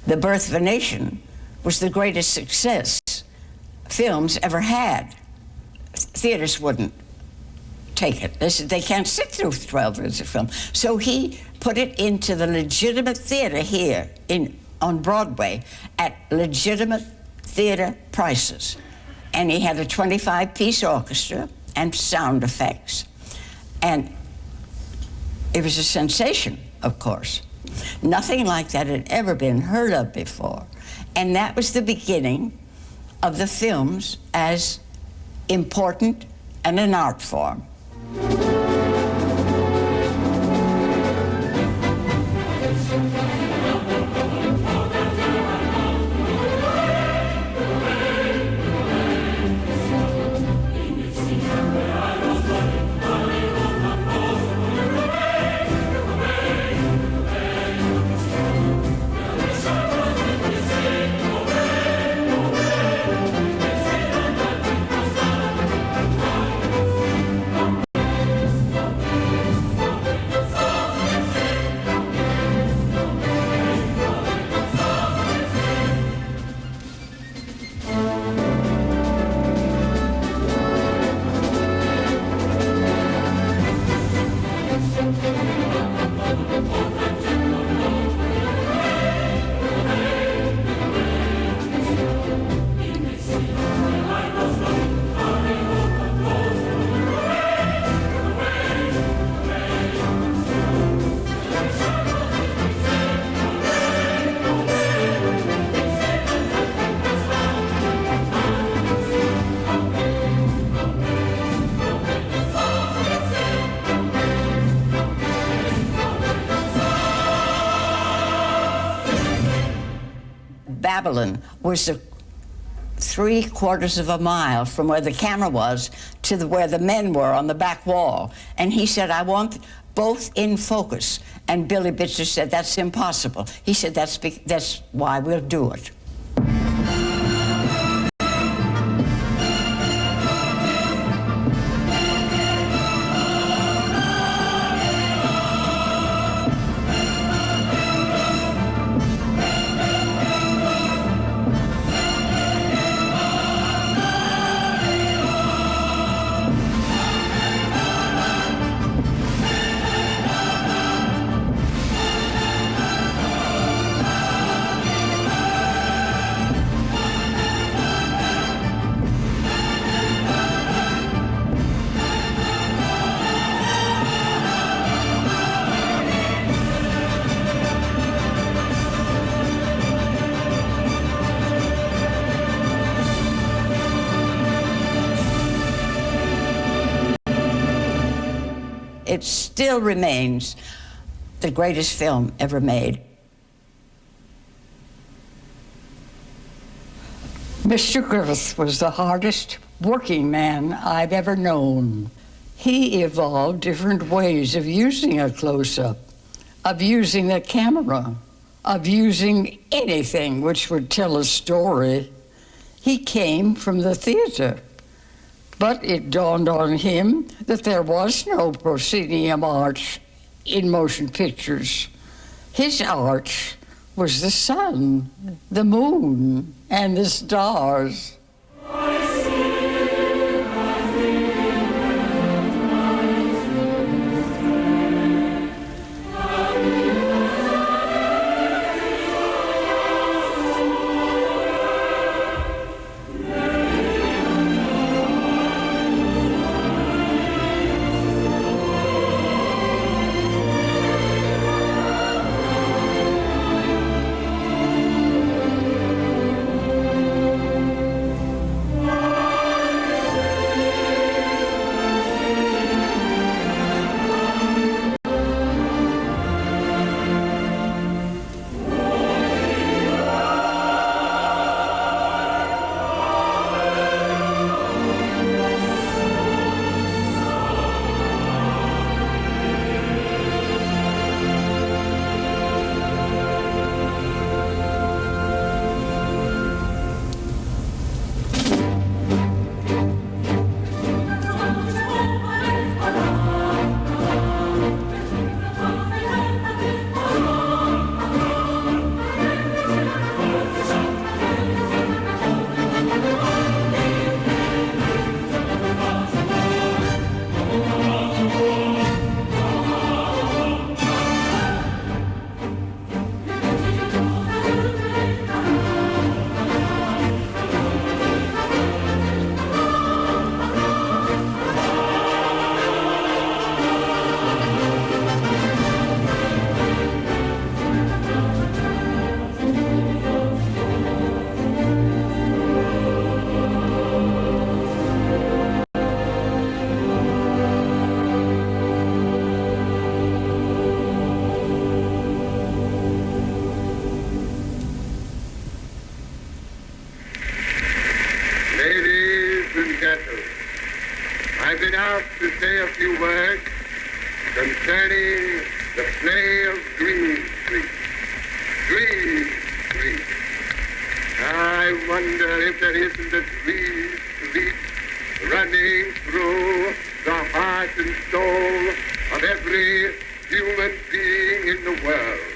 The Birth of a Nation was the greatest success films ever had. Theaters wouldn't take it. They can't sit through 12 minutes of film. So he put it into the legitimate theater here on Broadway at legitimate theater prices. And he had a 25-piece orchestra and sound effects. And it was a sensation, of course. Nothing like that had ever been heard of before. And that was the beginning of the films as important and an art form. Babylon was 3/4 of a mile from where the camera was to where the men were on the back wall. And he said, I want both in focus. And Billy Bitzer said, that's impossible. He said, that's why we'll do it. It still remains the greatest film ever made. Mr. Griffith was the hardest working man I've ever known. He evolved different ways of using a close-up, of using a camera, of using anything which would tell a story. He came from the theater. But it dawned on him that there was no proscenium art in motion pictures. His art was the sun, the moon, and the stars. I've been asked to say a few words concerning the play of Green Street. Green Street. I wonder if there isn't a Green Street running through the heart and soul of every human being in the world.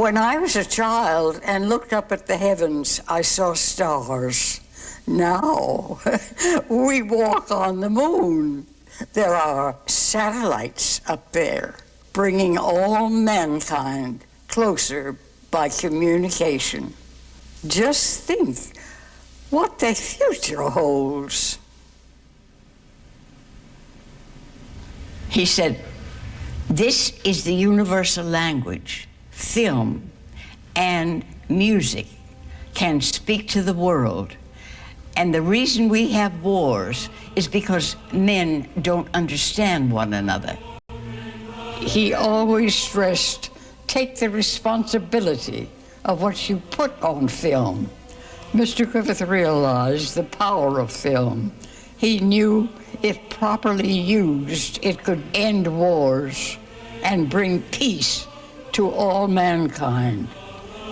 When I was a child and looked up at the heavens, I saw stars. Now, we walk on the moon. There are satellites up there, bringing all mankind closer by communication. Just think what the future holds. He said, this is the universal language. Film and music can speak to the world. And the reason we have wars is because men don't understand one another. He always stressed, take the responsibility of what you put on film. Mr. Griffith realized the power of film. He knew if properly used, it could end wars and bring peace to all mankind.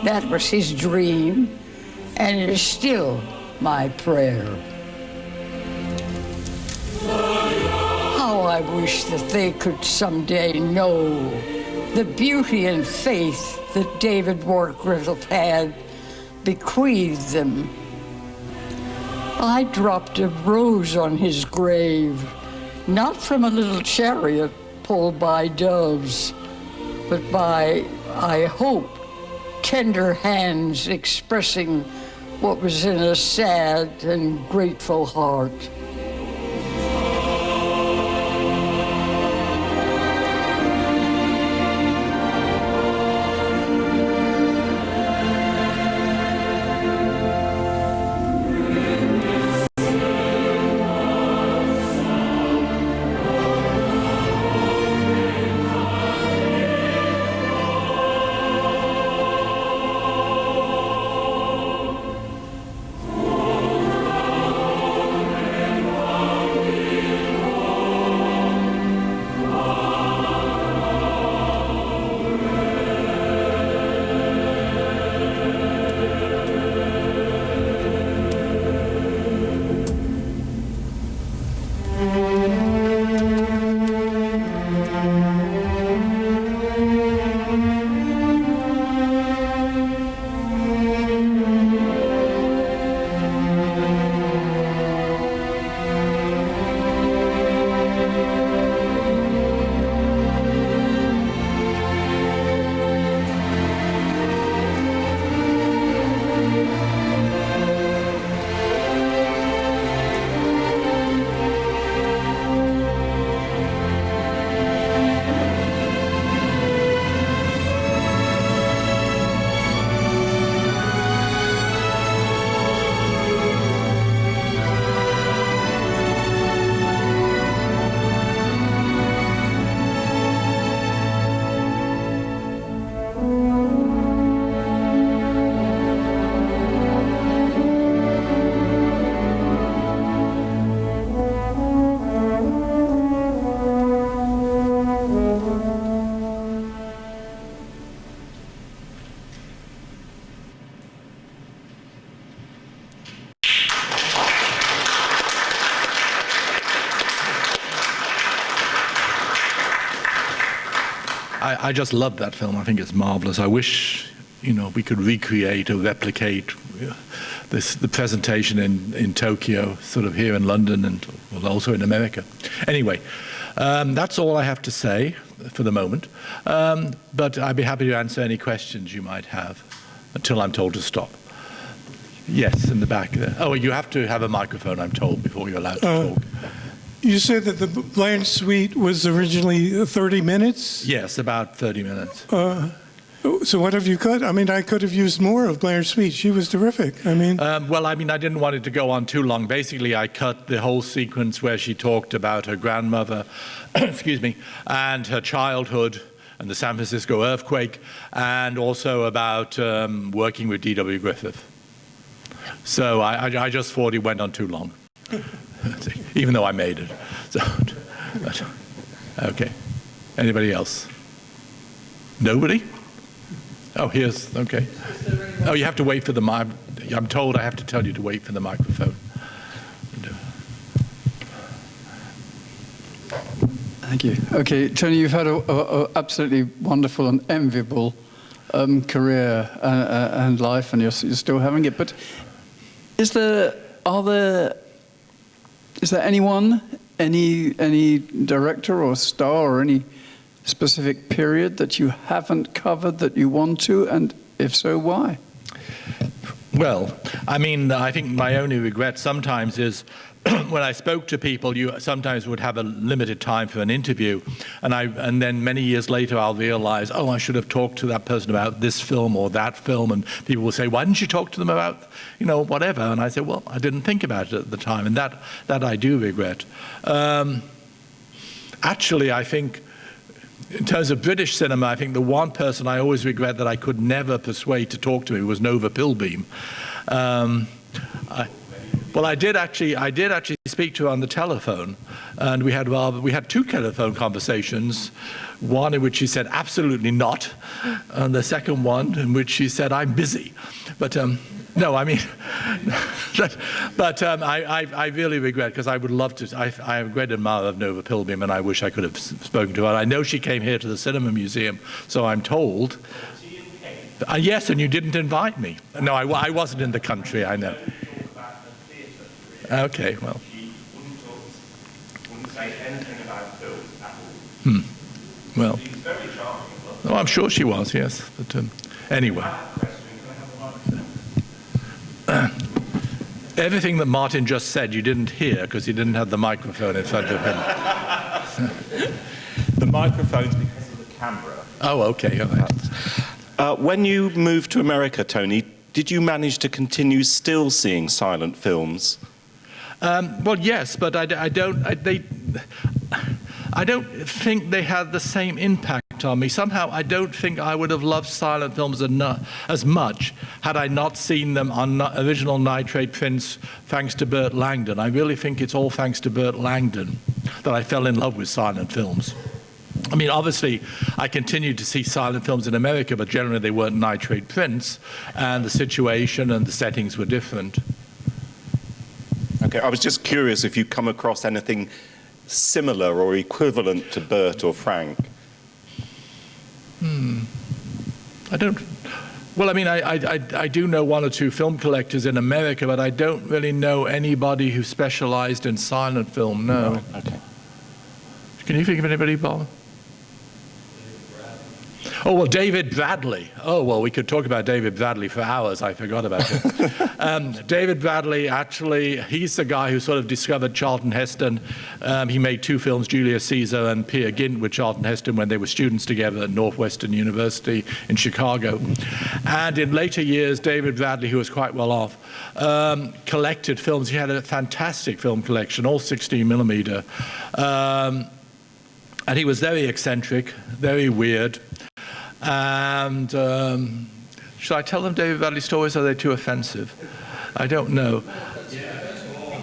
That was his dream, and it is still my prayer. How I wish that they could someday know the beauty and faith that David Wark Griffith had bequeathed them. I dropped a rose on his grave, not from a little chariot pulled by doves, but by, I hope, tender hands expressing what was in a sad and grateful heart. I just love that film. I think it's marvelous. I wish, we could recreate or replicate the presentation in Tokyo, sort of here in London and also in America. Anyway, that's all I have to say for the moment. But I'd be happy to answer any questions you might have until I'm told to stop. Yes, in the back there. Oh, you have to have a microphone, I'm told, before you're allowed to talk. You said that the Blanche Suite was originally 30 minutes? Yes, about 30 minutes. So what have you cut? I mean, I could have used more of Blanche Suite. She was terrific. I mean... I didn't want it to go on too long. Basically, I cut the whole sequence where she talked about her grandmother, excuse me, and her childhood and the San Francisco earthquake, and also about working with D.W. Griffith. So I just thought it went on too long, even though I made it. So, okay. Anybody else? Nobody? Oh, here's, okay. Oh, you have to wait for the mic. I'm told I have to tell you to wait for the microphone. Thank you. Okay, Tony, you've had a absolutely wonderful and enviable career and life, and you're still having it. But is there anyone, any director or star or any specific period that you haven't covered that you want to, and if so, why? Well, I mean, I think my only regret sometimes is when I spoke to people, you sometimes would have a limited time for an interview, and then many years later I'll realize, oh, I should have talked to that person about this film or that film, and people will say, why didn't you talk to them about, whatever? And I say, well, I didn't think about it at the time, and that I do regret. Actually, I think in terms of British cinema, I think the one person I always regret that I could never persuade to talk to me was Nova Pilbeam. Well, I did actually speak to her on the telephone, and we had two telephone conversations. One in which she said absolutely not, and the second one in which she said I'm busy. But no, I mean, but I really regret, because I would love to. I am a great admirer of Nova Pilbeam, and I wish I could have spoken to her. I know she came here to the Cinema Museum, so I'm told. Yes, and you didn't invite me. No, I wasn't in the country. I know. Okay, well. She wouldn't say anything about films at all. Well. She's very charming. Oh, I'm sure she was, yes. But anyway. Everything that Martin just said you didn't hear because he didn't have the microphone in front of him. The microphone's because of the camera. Oh, okay. All right. When you moved to America, Tony, did you manage to continue still seeing silent films? Well, yes, but I don't think they had the same impact on me. Somehow, I don't think I would have loved silent films as much had I not seen them on original nitrate prints thanks to Burt Langdon. I really think it's all thanks to Burt Langdon that I fell in love with silent films. I mean, obviously, I continued to see silent films in America, but generally they weren't nitrate prints, and the situation and the settings were different. Okay, I was just curious if you come across anything similar or equivalent to Burt or Frank. I don't. Well, I mean, I do know one or two film collectors in America, but I don't really know anybody who specialized in silent film. No. Right, okay. Can you think of anybody, Bob? Oh, well, David Bradley. Oh, well, we could talk about David Bradley for hours. I forgot about him. David Bradley, actually, he's the guy who sort of discovered Charlton Heston. He made two films, Julius Caesar and Peer Gynt, with Charlton Heston when they were students together at Northwestern University in Chicago. And in later years, David Bradley, who was quite well off, collected films. He had a fantastic film collection, all 16 millimeter. And he was very eccentric, very weird. And should I tell them David Bradley stories, or are they too offensive? I don't know.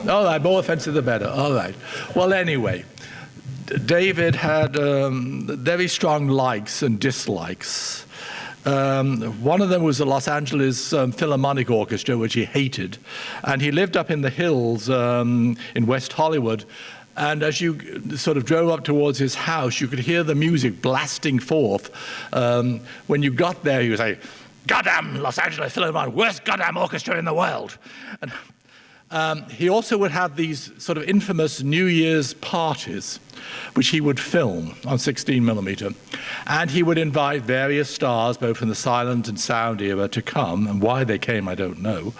All right, more offensive the better. All right. Well, anyway, David had very strong likes and dislikes. One of them was the Los Angeles Philharmonic Orchestra, which he hated. And he lived up in the hills in West Hollywood. And as you sort of drove up towards his house, you could hear the music blasting forth. When you got there, he would say, "Goddamn Los Angeles Philharmonic, worst goddamn orchestra in the world." And he also would have these sort of infamous New Year's parties, which he would film on 16mm. And he would invite various stars, both from the silent and sound era, to come. And why they came, I don't know.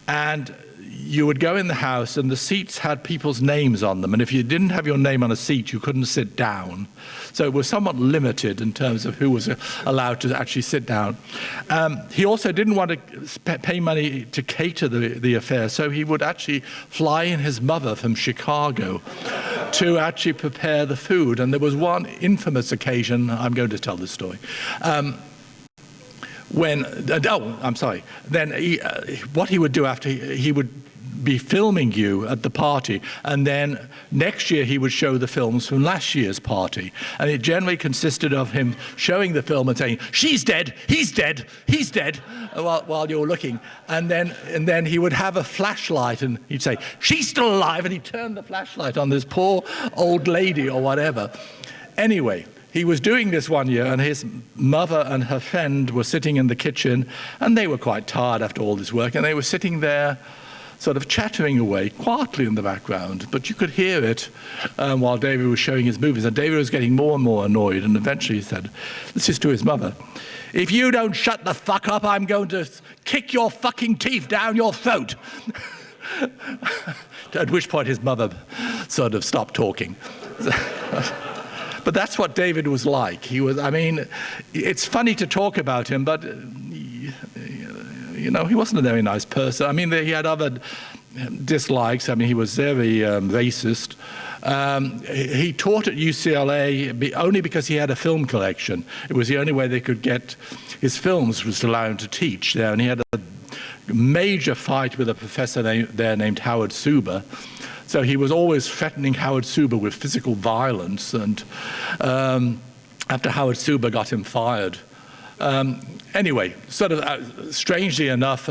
And you would go in the house, and the seats had people's names on them. And if you didn't have your name on a seat, you couldn't sit down. So it was somewhat limited in terms of who was allowed to actually sit down. He also didn't want to pay money to cater the affair, so he would actually fly in his mother from Chicago to actually prepare the food. And there was one infamous occasion, I'm going to tell this story, what he would do after he would be filming you at the party, and then next year he would show the films from last year's party, and it generally consisted of him showing the film and saying, "She's dead, he's dead, he's dead," while you're looking, and then he would have a flashlight and he'd say, "She's still alive," and he'd turn the flashlight on this poor old lady or whatever. Anyway, he was doing this one year, and his mother and her friend were sitting in the kitchen, and they were quite tired after all this work, and they were sitting there sort of chattering away quietly in the background, but you could hear it while David was showing his movies, and David was getting more and more annoyed, and eventually he said, this is to his mother, "If you don't shut the fuck up, I'm going to kick your fucking teeth down your throat." At which point his mother sort of stopped talking. But that's what David was like. He was, I mean, it's funny to talk about him, but you know, he wasn't a very nice person. I mean, he had other dislikes. I mean, he was very racist. He taught at UCLA only because he had a film collection. It was the only way they could get his films, was to allow him to teach there. And he had a major fight with a professor there named Howard Suber. So he was always threatening Howard Suber with physical violence, and after Howard Suber got him fired. Anyway, sort of strangely enough,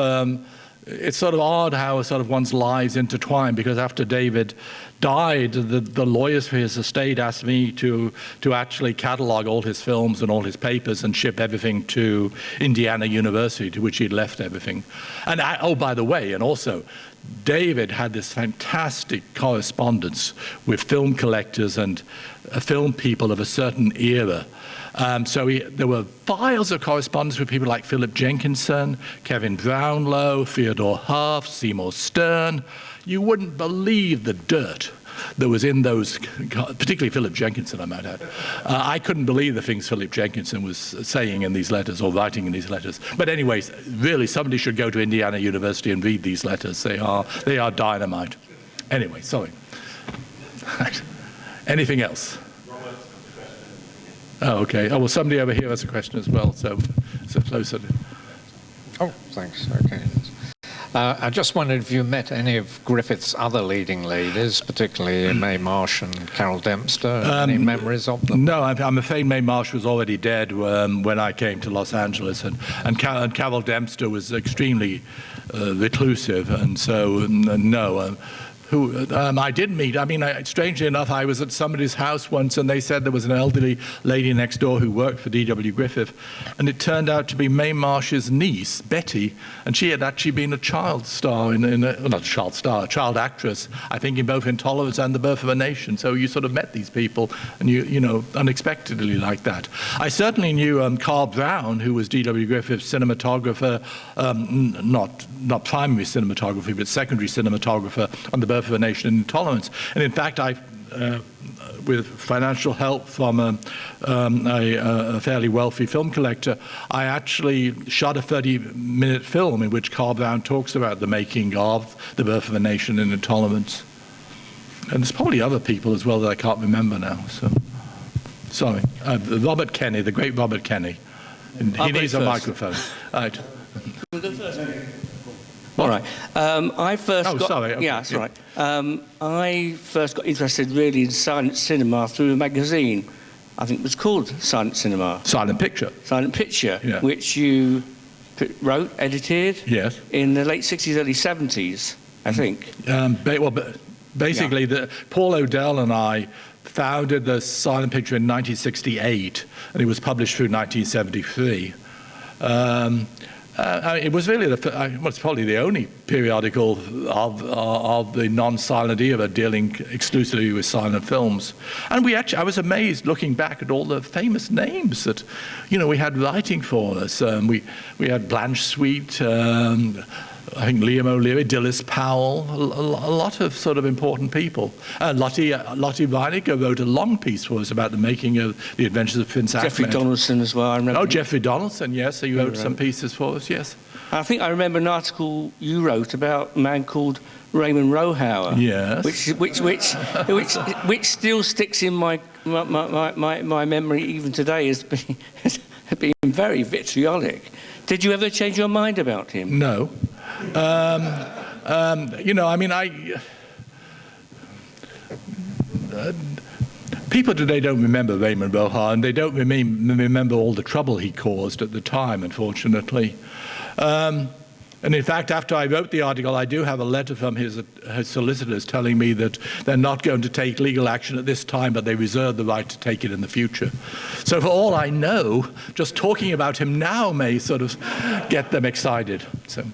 it's sort of odd how sort of one's lives intertwine, because after David died, the lawyers for his estate asked me to actually catalog all his films and all his papers and ship everything to Indiana University, to which he'd left everything. And oh, by the way, and also, David had this fantastic correspondence with film collectors and film people of a certain era. So there were files of correspondence with people like Philip Jenkinson, Kevin Brownlow, Theodore Huff, Seymour Stern. You wouldn't believe the dirt that was in those, particularly Philip Jenkinson, I might add. I couldn't believe the things Philip Jenkinson was saying in these letters or writing in these letters. But anyways, really, somebody should go to Indiana University and read these letters. They are dynamite. Anyway, sorry. Anything else? Oh, okay. Oh, well, somebody over here has a question as well, so closer. Oh, thanks. Okay. I just wondered if you met any of Griffith's other leading leaders, particularly Mae Marsh and Carol Dempster. Any memories of them? No, I'm afraid Mae Marsh was already dead when I came to Los Angeles, and Carol Dempster was extremely reclusive, and so no. Who I did meet. I mean, strangely enough, I was at somebody's house once, and they said there was an elderly lady next door who worked for D.W. Griffith, and it turned out to be Mae Marsh's niece, Betty, and she had actually been a child star, not a child star, a child actress, I think, in both Intolerance and The Birth of a Nation. So you sort of met these people, and you know, unexpectedly like that. I certainly knew Carl Brown, who was D.W. Griffith's cinematographer, not primary cinematography, but secondary cinematographer on The Birth of a Nation and Intolerance. And in fact, with financial help from a fairly wealthy film collector, I actually shot a 30-minute film in which Carl Brown talks about the making of The Birth of a Nation and Intolerance. And there's probably other people as well that I can't remember now. So, sorry. Robert Kenny, the great Robert Kenny. He needs a microphone. All right. All right. I first got. Sorry. Okay. Yeah, that's right. I first got interested really in silent cinema through a magazine. I think it was called Silent Cinema. Silent Picture. Silent Picture, yeah. Which you wrote, edited. Yes. In the late 60s, early 70s, I think. Basically, Paul O'Dell and I founded the Silent Picture in 1968, and it was published through 1973. It was really it's probably the only periodical of the non-silent era dealing exclusively with silent films. And I was amazed looking back at all the famous names that, we had writing for us. We had Blanche Sweet, I think Liam O'Leary, Dilys Powell, a lot of sort of important people. Lottie Reiniger wrote a long piece for us about the making of The Adventures of Prince Ahmed. Jeffrey Donaldson as well, I remember. Oh, Jeffrey Donaldson, yes. He wrote some pieces for us, yes. I think I remember an article you wrote about a man called Raymond Rohauer. Yes. Which still sticks in my memory even today as being very vitriolic. Did you ever change your mind about him? No. People today don't remember Raymond Rohauer, and they don't remember all the trouble he caused at the time, unfortunately. And in fact, after I wrote the article, I do have a letter from his solicitors telling me that they're not going to take legal action at this time, but they reserve the right to take it in the future. So for all I know, just talking about him now may sort of get them excited. So,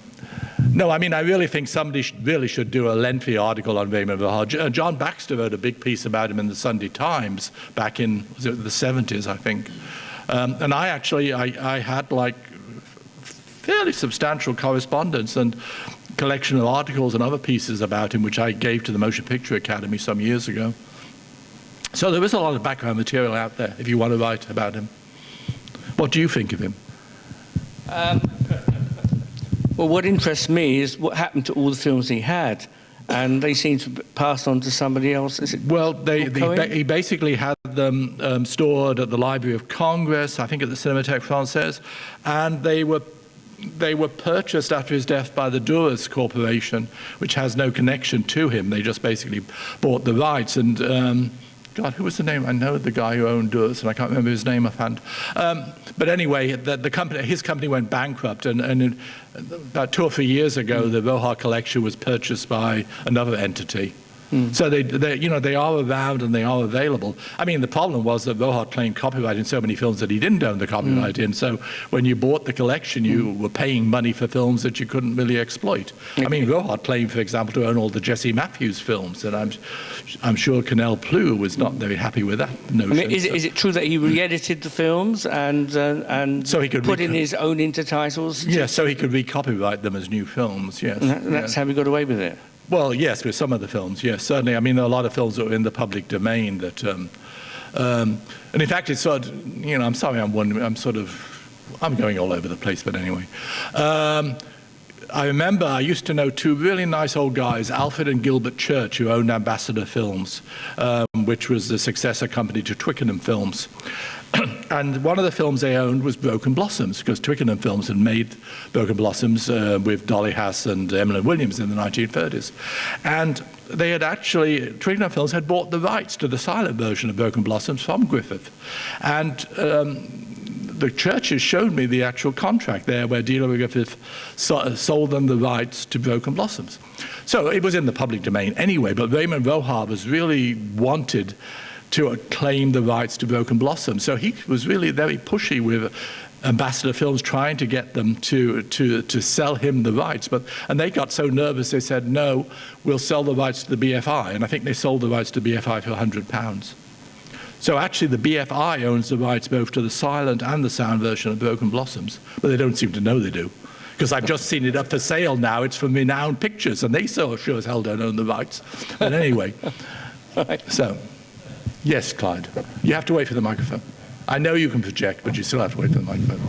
no, I really think somebody really should do a lengthy article on Raymond Rohauer. John Baxter wrote a big piece about him in the Sunday Times back in the 70s, I think. And I had fairly substantial correspondence and collection of articles and other pieces about him, which I gave to the Motion Picture Academy some years ago. So there is a lot of background material out there if you want to write about him. What do you think of him? Well, what interests me is what happened to all the films he had, and they seem to pass on to somebody else. Well, he basically had them stored at the Library of Congress, I think at the Cinémathèque Française, and they were purchased after his death by the Duras Corporation, which has no connection to him. They just basically bought the rights. And God, who was the name? I know the guy who owned Duras, and I can't remember his name offhand. But anyway, his company went bankrupt, and about 2 or 3 years ago, the Rohauer collection was purchased by another entity. So they are around and they are available. The problem was that Rohauer claimed copyright in so many films that he didn't own the copyright in. So when you bought the collection, you were paying money for films that you couldn't really exploit. Rohauer claimed, for example, to own all the Jesse Matthews films, and I'm sure Canal Plus was not very happy with that notion. Is it true that he re-edited the films and so he could put in his own intertitles? Yes, so he could re-copyright them as new films. Yes, and that's how he got away with it. Well, yes, with some of the films, yes, certainly. There are a lot of films that are in the public domain that, and in fact, it's sort of, I'm sorry, I'm going all over the place, but anyway. I remember I used to know 2 really nice old guys, Alfred and Gilbert Church, who owned Ambassador Films, which was the successor company to Twickenham Films. And one of the films they owned was Broken Blossoms, because Twickenham Films had made Broken Blossoms with Dolly Hass and Emily Williams in the 1930s. And they had Twickenham Films had bought the rights to the silent version of Broken Blossoms from Griffith. And the Churches showed me the actual contract there where Dealer Griffith sold them the rights to Broken Blossoms. So it was in the public domain anyway, but Raymond Rohauer was really wanted to claim the rights to Broken Blossoms. So he was really very pushy with Ambassador Films trying to get them to sell him the rights. And they got so nervous they said, no, we'll sell the rights to the BFI. And I think they sold the rights to BFI for £100. So actually the BFI owns the rights both to the silent and the sound version of Broken Blossoms. But they don't seem to know they do. Because I've just seen it up for sale now. It's from Renowned Pictures, and they sure as hell don't own the rights. But anyway, so... Yes, Clyde. You have to wait for the microphone. I know you can project, but you still have to wait for the microphone.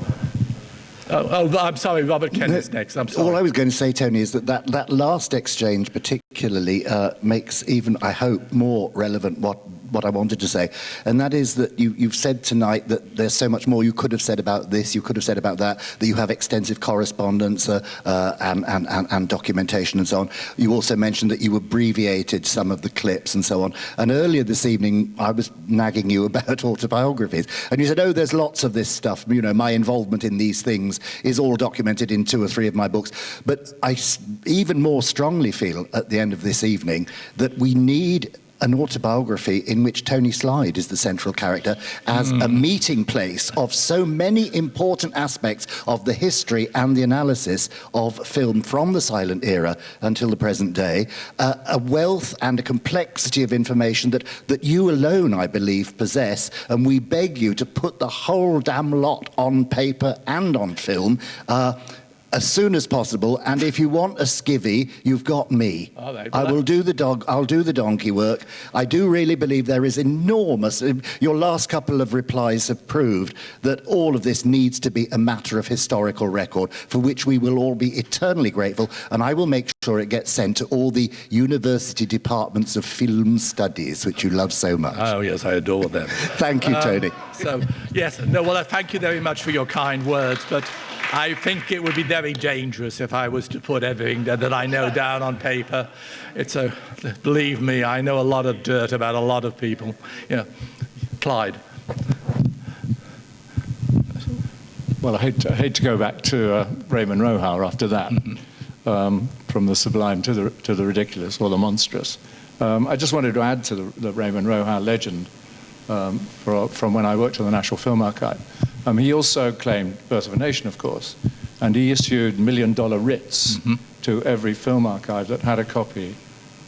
Oh, I'm sorry, Robert Kent is next. I'm sorry. All I was going to say, Tony, is that last exchange particularly makes even, I hope, more relevant what what I wanted to say, and that is that you've said tonight that there's so much more you could have said about this, you could have said about that, that you have extensive correspondence and documentation and so on. You also mentioned that you abbreviated some of the clips and so on. And earlier this evening, I was nagging you about autobiographies, and you said, oh, there's lots of this stuff. You know, my involvement in these things is all documented in 2 or 3 of my books. But I even more strongly feel at the end of this evening that we need an autobiography in which Tony Slide is the central character as a meeting place of so many important aspects of the history and the analysis of film from the silent era until the present day, a wealth and a complexity of information that you alone, I believe, possess, and we beg you to put the whole damn lot on paper and on film as soon as possible. And if you want a skivvy, you've got me. All right, I will do the I'll do the donkey work. I do really believe there is enormous. Your last couple of replies have proved that all of this needs to be a matter of historical record, for which we will all be eternally grateful. And I will make sure it gets sent to all the university departments of film studies, which you love so much. Oh yes, I adore them. Thank you, Tony. So yes, no. Well, thank you very much for your kind words, but I think it would be very dangerous if I was to put everything that I know down on paper. Believe me, I know a lot of dirt about a lot of people. Yeah, Clyde. Well, I hate to go back to Raymond Rohau after that, from the sublime to the ridiculous or the monstrous. I just wanted to add to the Raymond Rohau legend from when I worked on the National Film Archive. He also claimed Birth of a Nation, of course, and he issued $1 million writs to every film archive that had a copy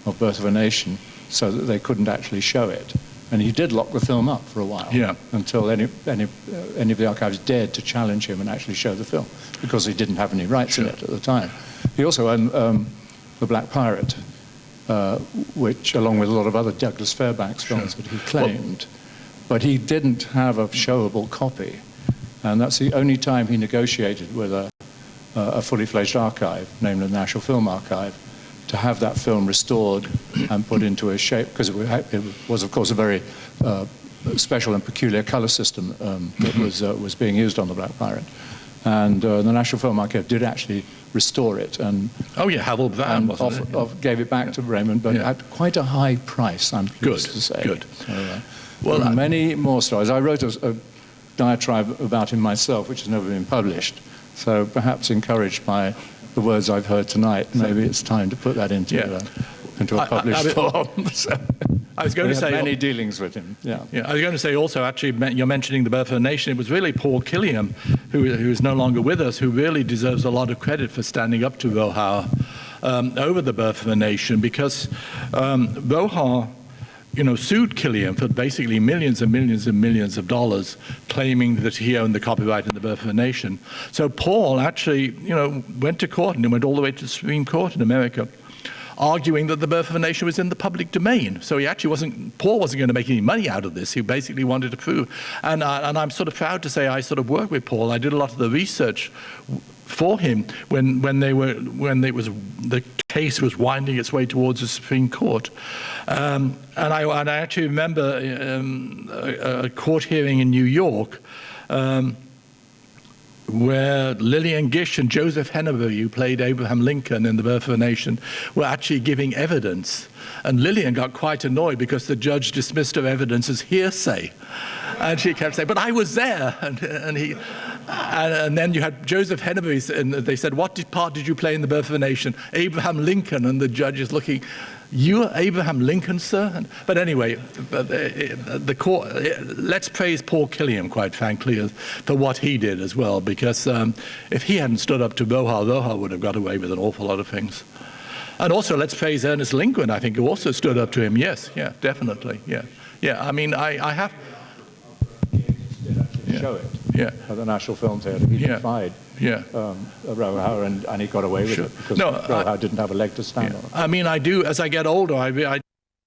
of Birth of a Nation so that they couldn't actually show it. And he did lock the film up for a while, until any of the archives dared to challenge him and actually show the film, because he didn't have any rights in it at the time. He also owned The Black Pirate, which, along with a lot of other Douglas Fairbanks films that he claimed, but he didn't have a showable copy. And that's the only time he negotiated with a fully fledged archive, namely the National Film Archive, to have that film restored and put into a shape, because it was, of course, a very special and peculiar color system that was being used on the Black Pirate. And the National Film Archive did actually restore it, and Harold Van gave it back to Raymond, but at quite a high price, I'm pleased to say. Good. So, well, many more stories. I wrote a diatribe about him myself, which has never been published. So perhaps encouraged by the words I've heard tonight, maybe it's time to put that into a published form. I was going to say many dealings with him. I was going to say also, actually, you're mentioning the Birth of a Nation. It was really Paul Killiam, who is no longer with us, who really deserves a lot of credit for standing up to Rohau over the Birth of a Nation, because Rohau, sued Killiam for basically millions and millions and millions of dollars, claiming that he owned the copyright in The Birth of a Nation. So Paul actually, went to court, and went all the way to the Supreme Court in America, arguing that The Birth of a Nation was in the public domain. So Paul wasn't going to make any money out of this. He basically wanted to prove. And I'm sort of proud to say I sort of worked with Paul. I did a lot of the research for him when the case was winding its way towards the Supreme Court, and I actually remember a court hearing in New York where Lillian Gish and Joseph Henneberry, who played Abraham Lincoln in The Birth of a Nation, were actually giving evidence, and Lillian got quite annoyed because the judge dismissed her evidence as hearsay, and she kept saying, "But I was there," and then you had Joseph Henneberry, and they said, "What part did you play in The Birth of a Nation?" "Abraham Lincoln," and the judge is looking, "You are Abraham Lincoln, sir?" But anyway, the court, let's praise Paul Killiam, quite frankly, for what he did as well, because if he hadn't stood up to Rohau would have got away with an awful lot of things. And also, let's praise Ernest Lindgren, I think, who also stood up to him. Yes, yeah, definitely, yeah. I mean, I have... show it at the National Film Theatre. He defied Rohau, and he got away with it because Rohau didn't have a leg to stand on. I mean, I do, as I get older, I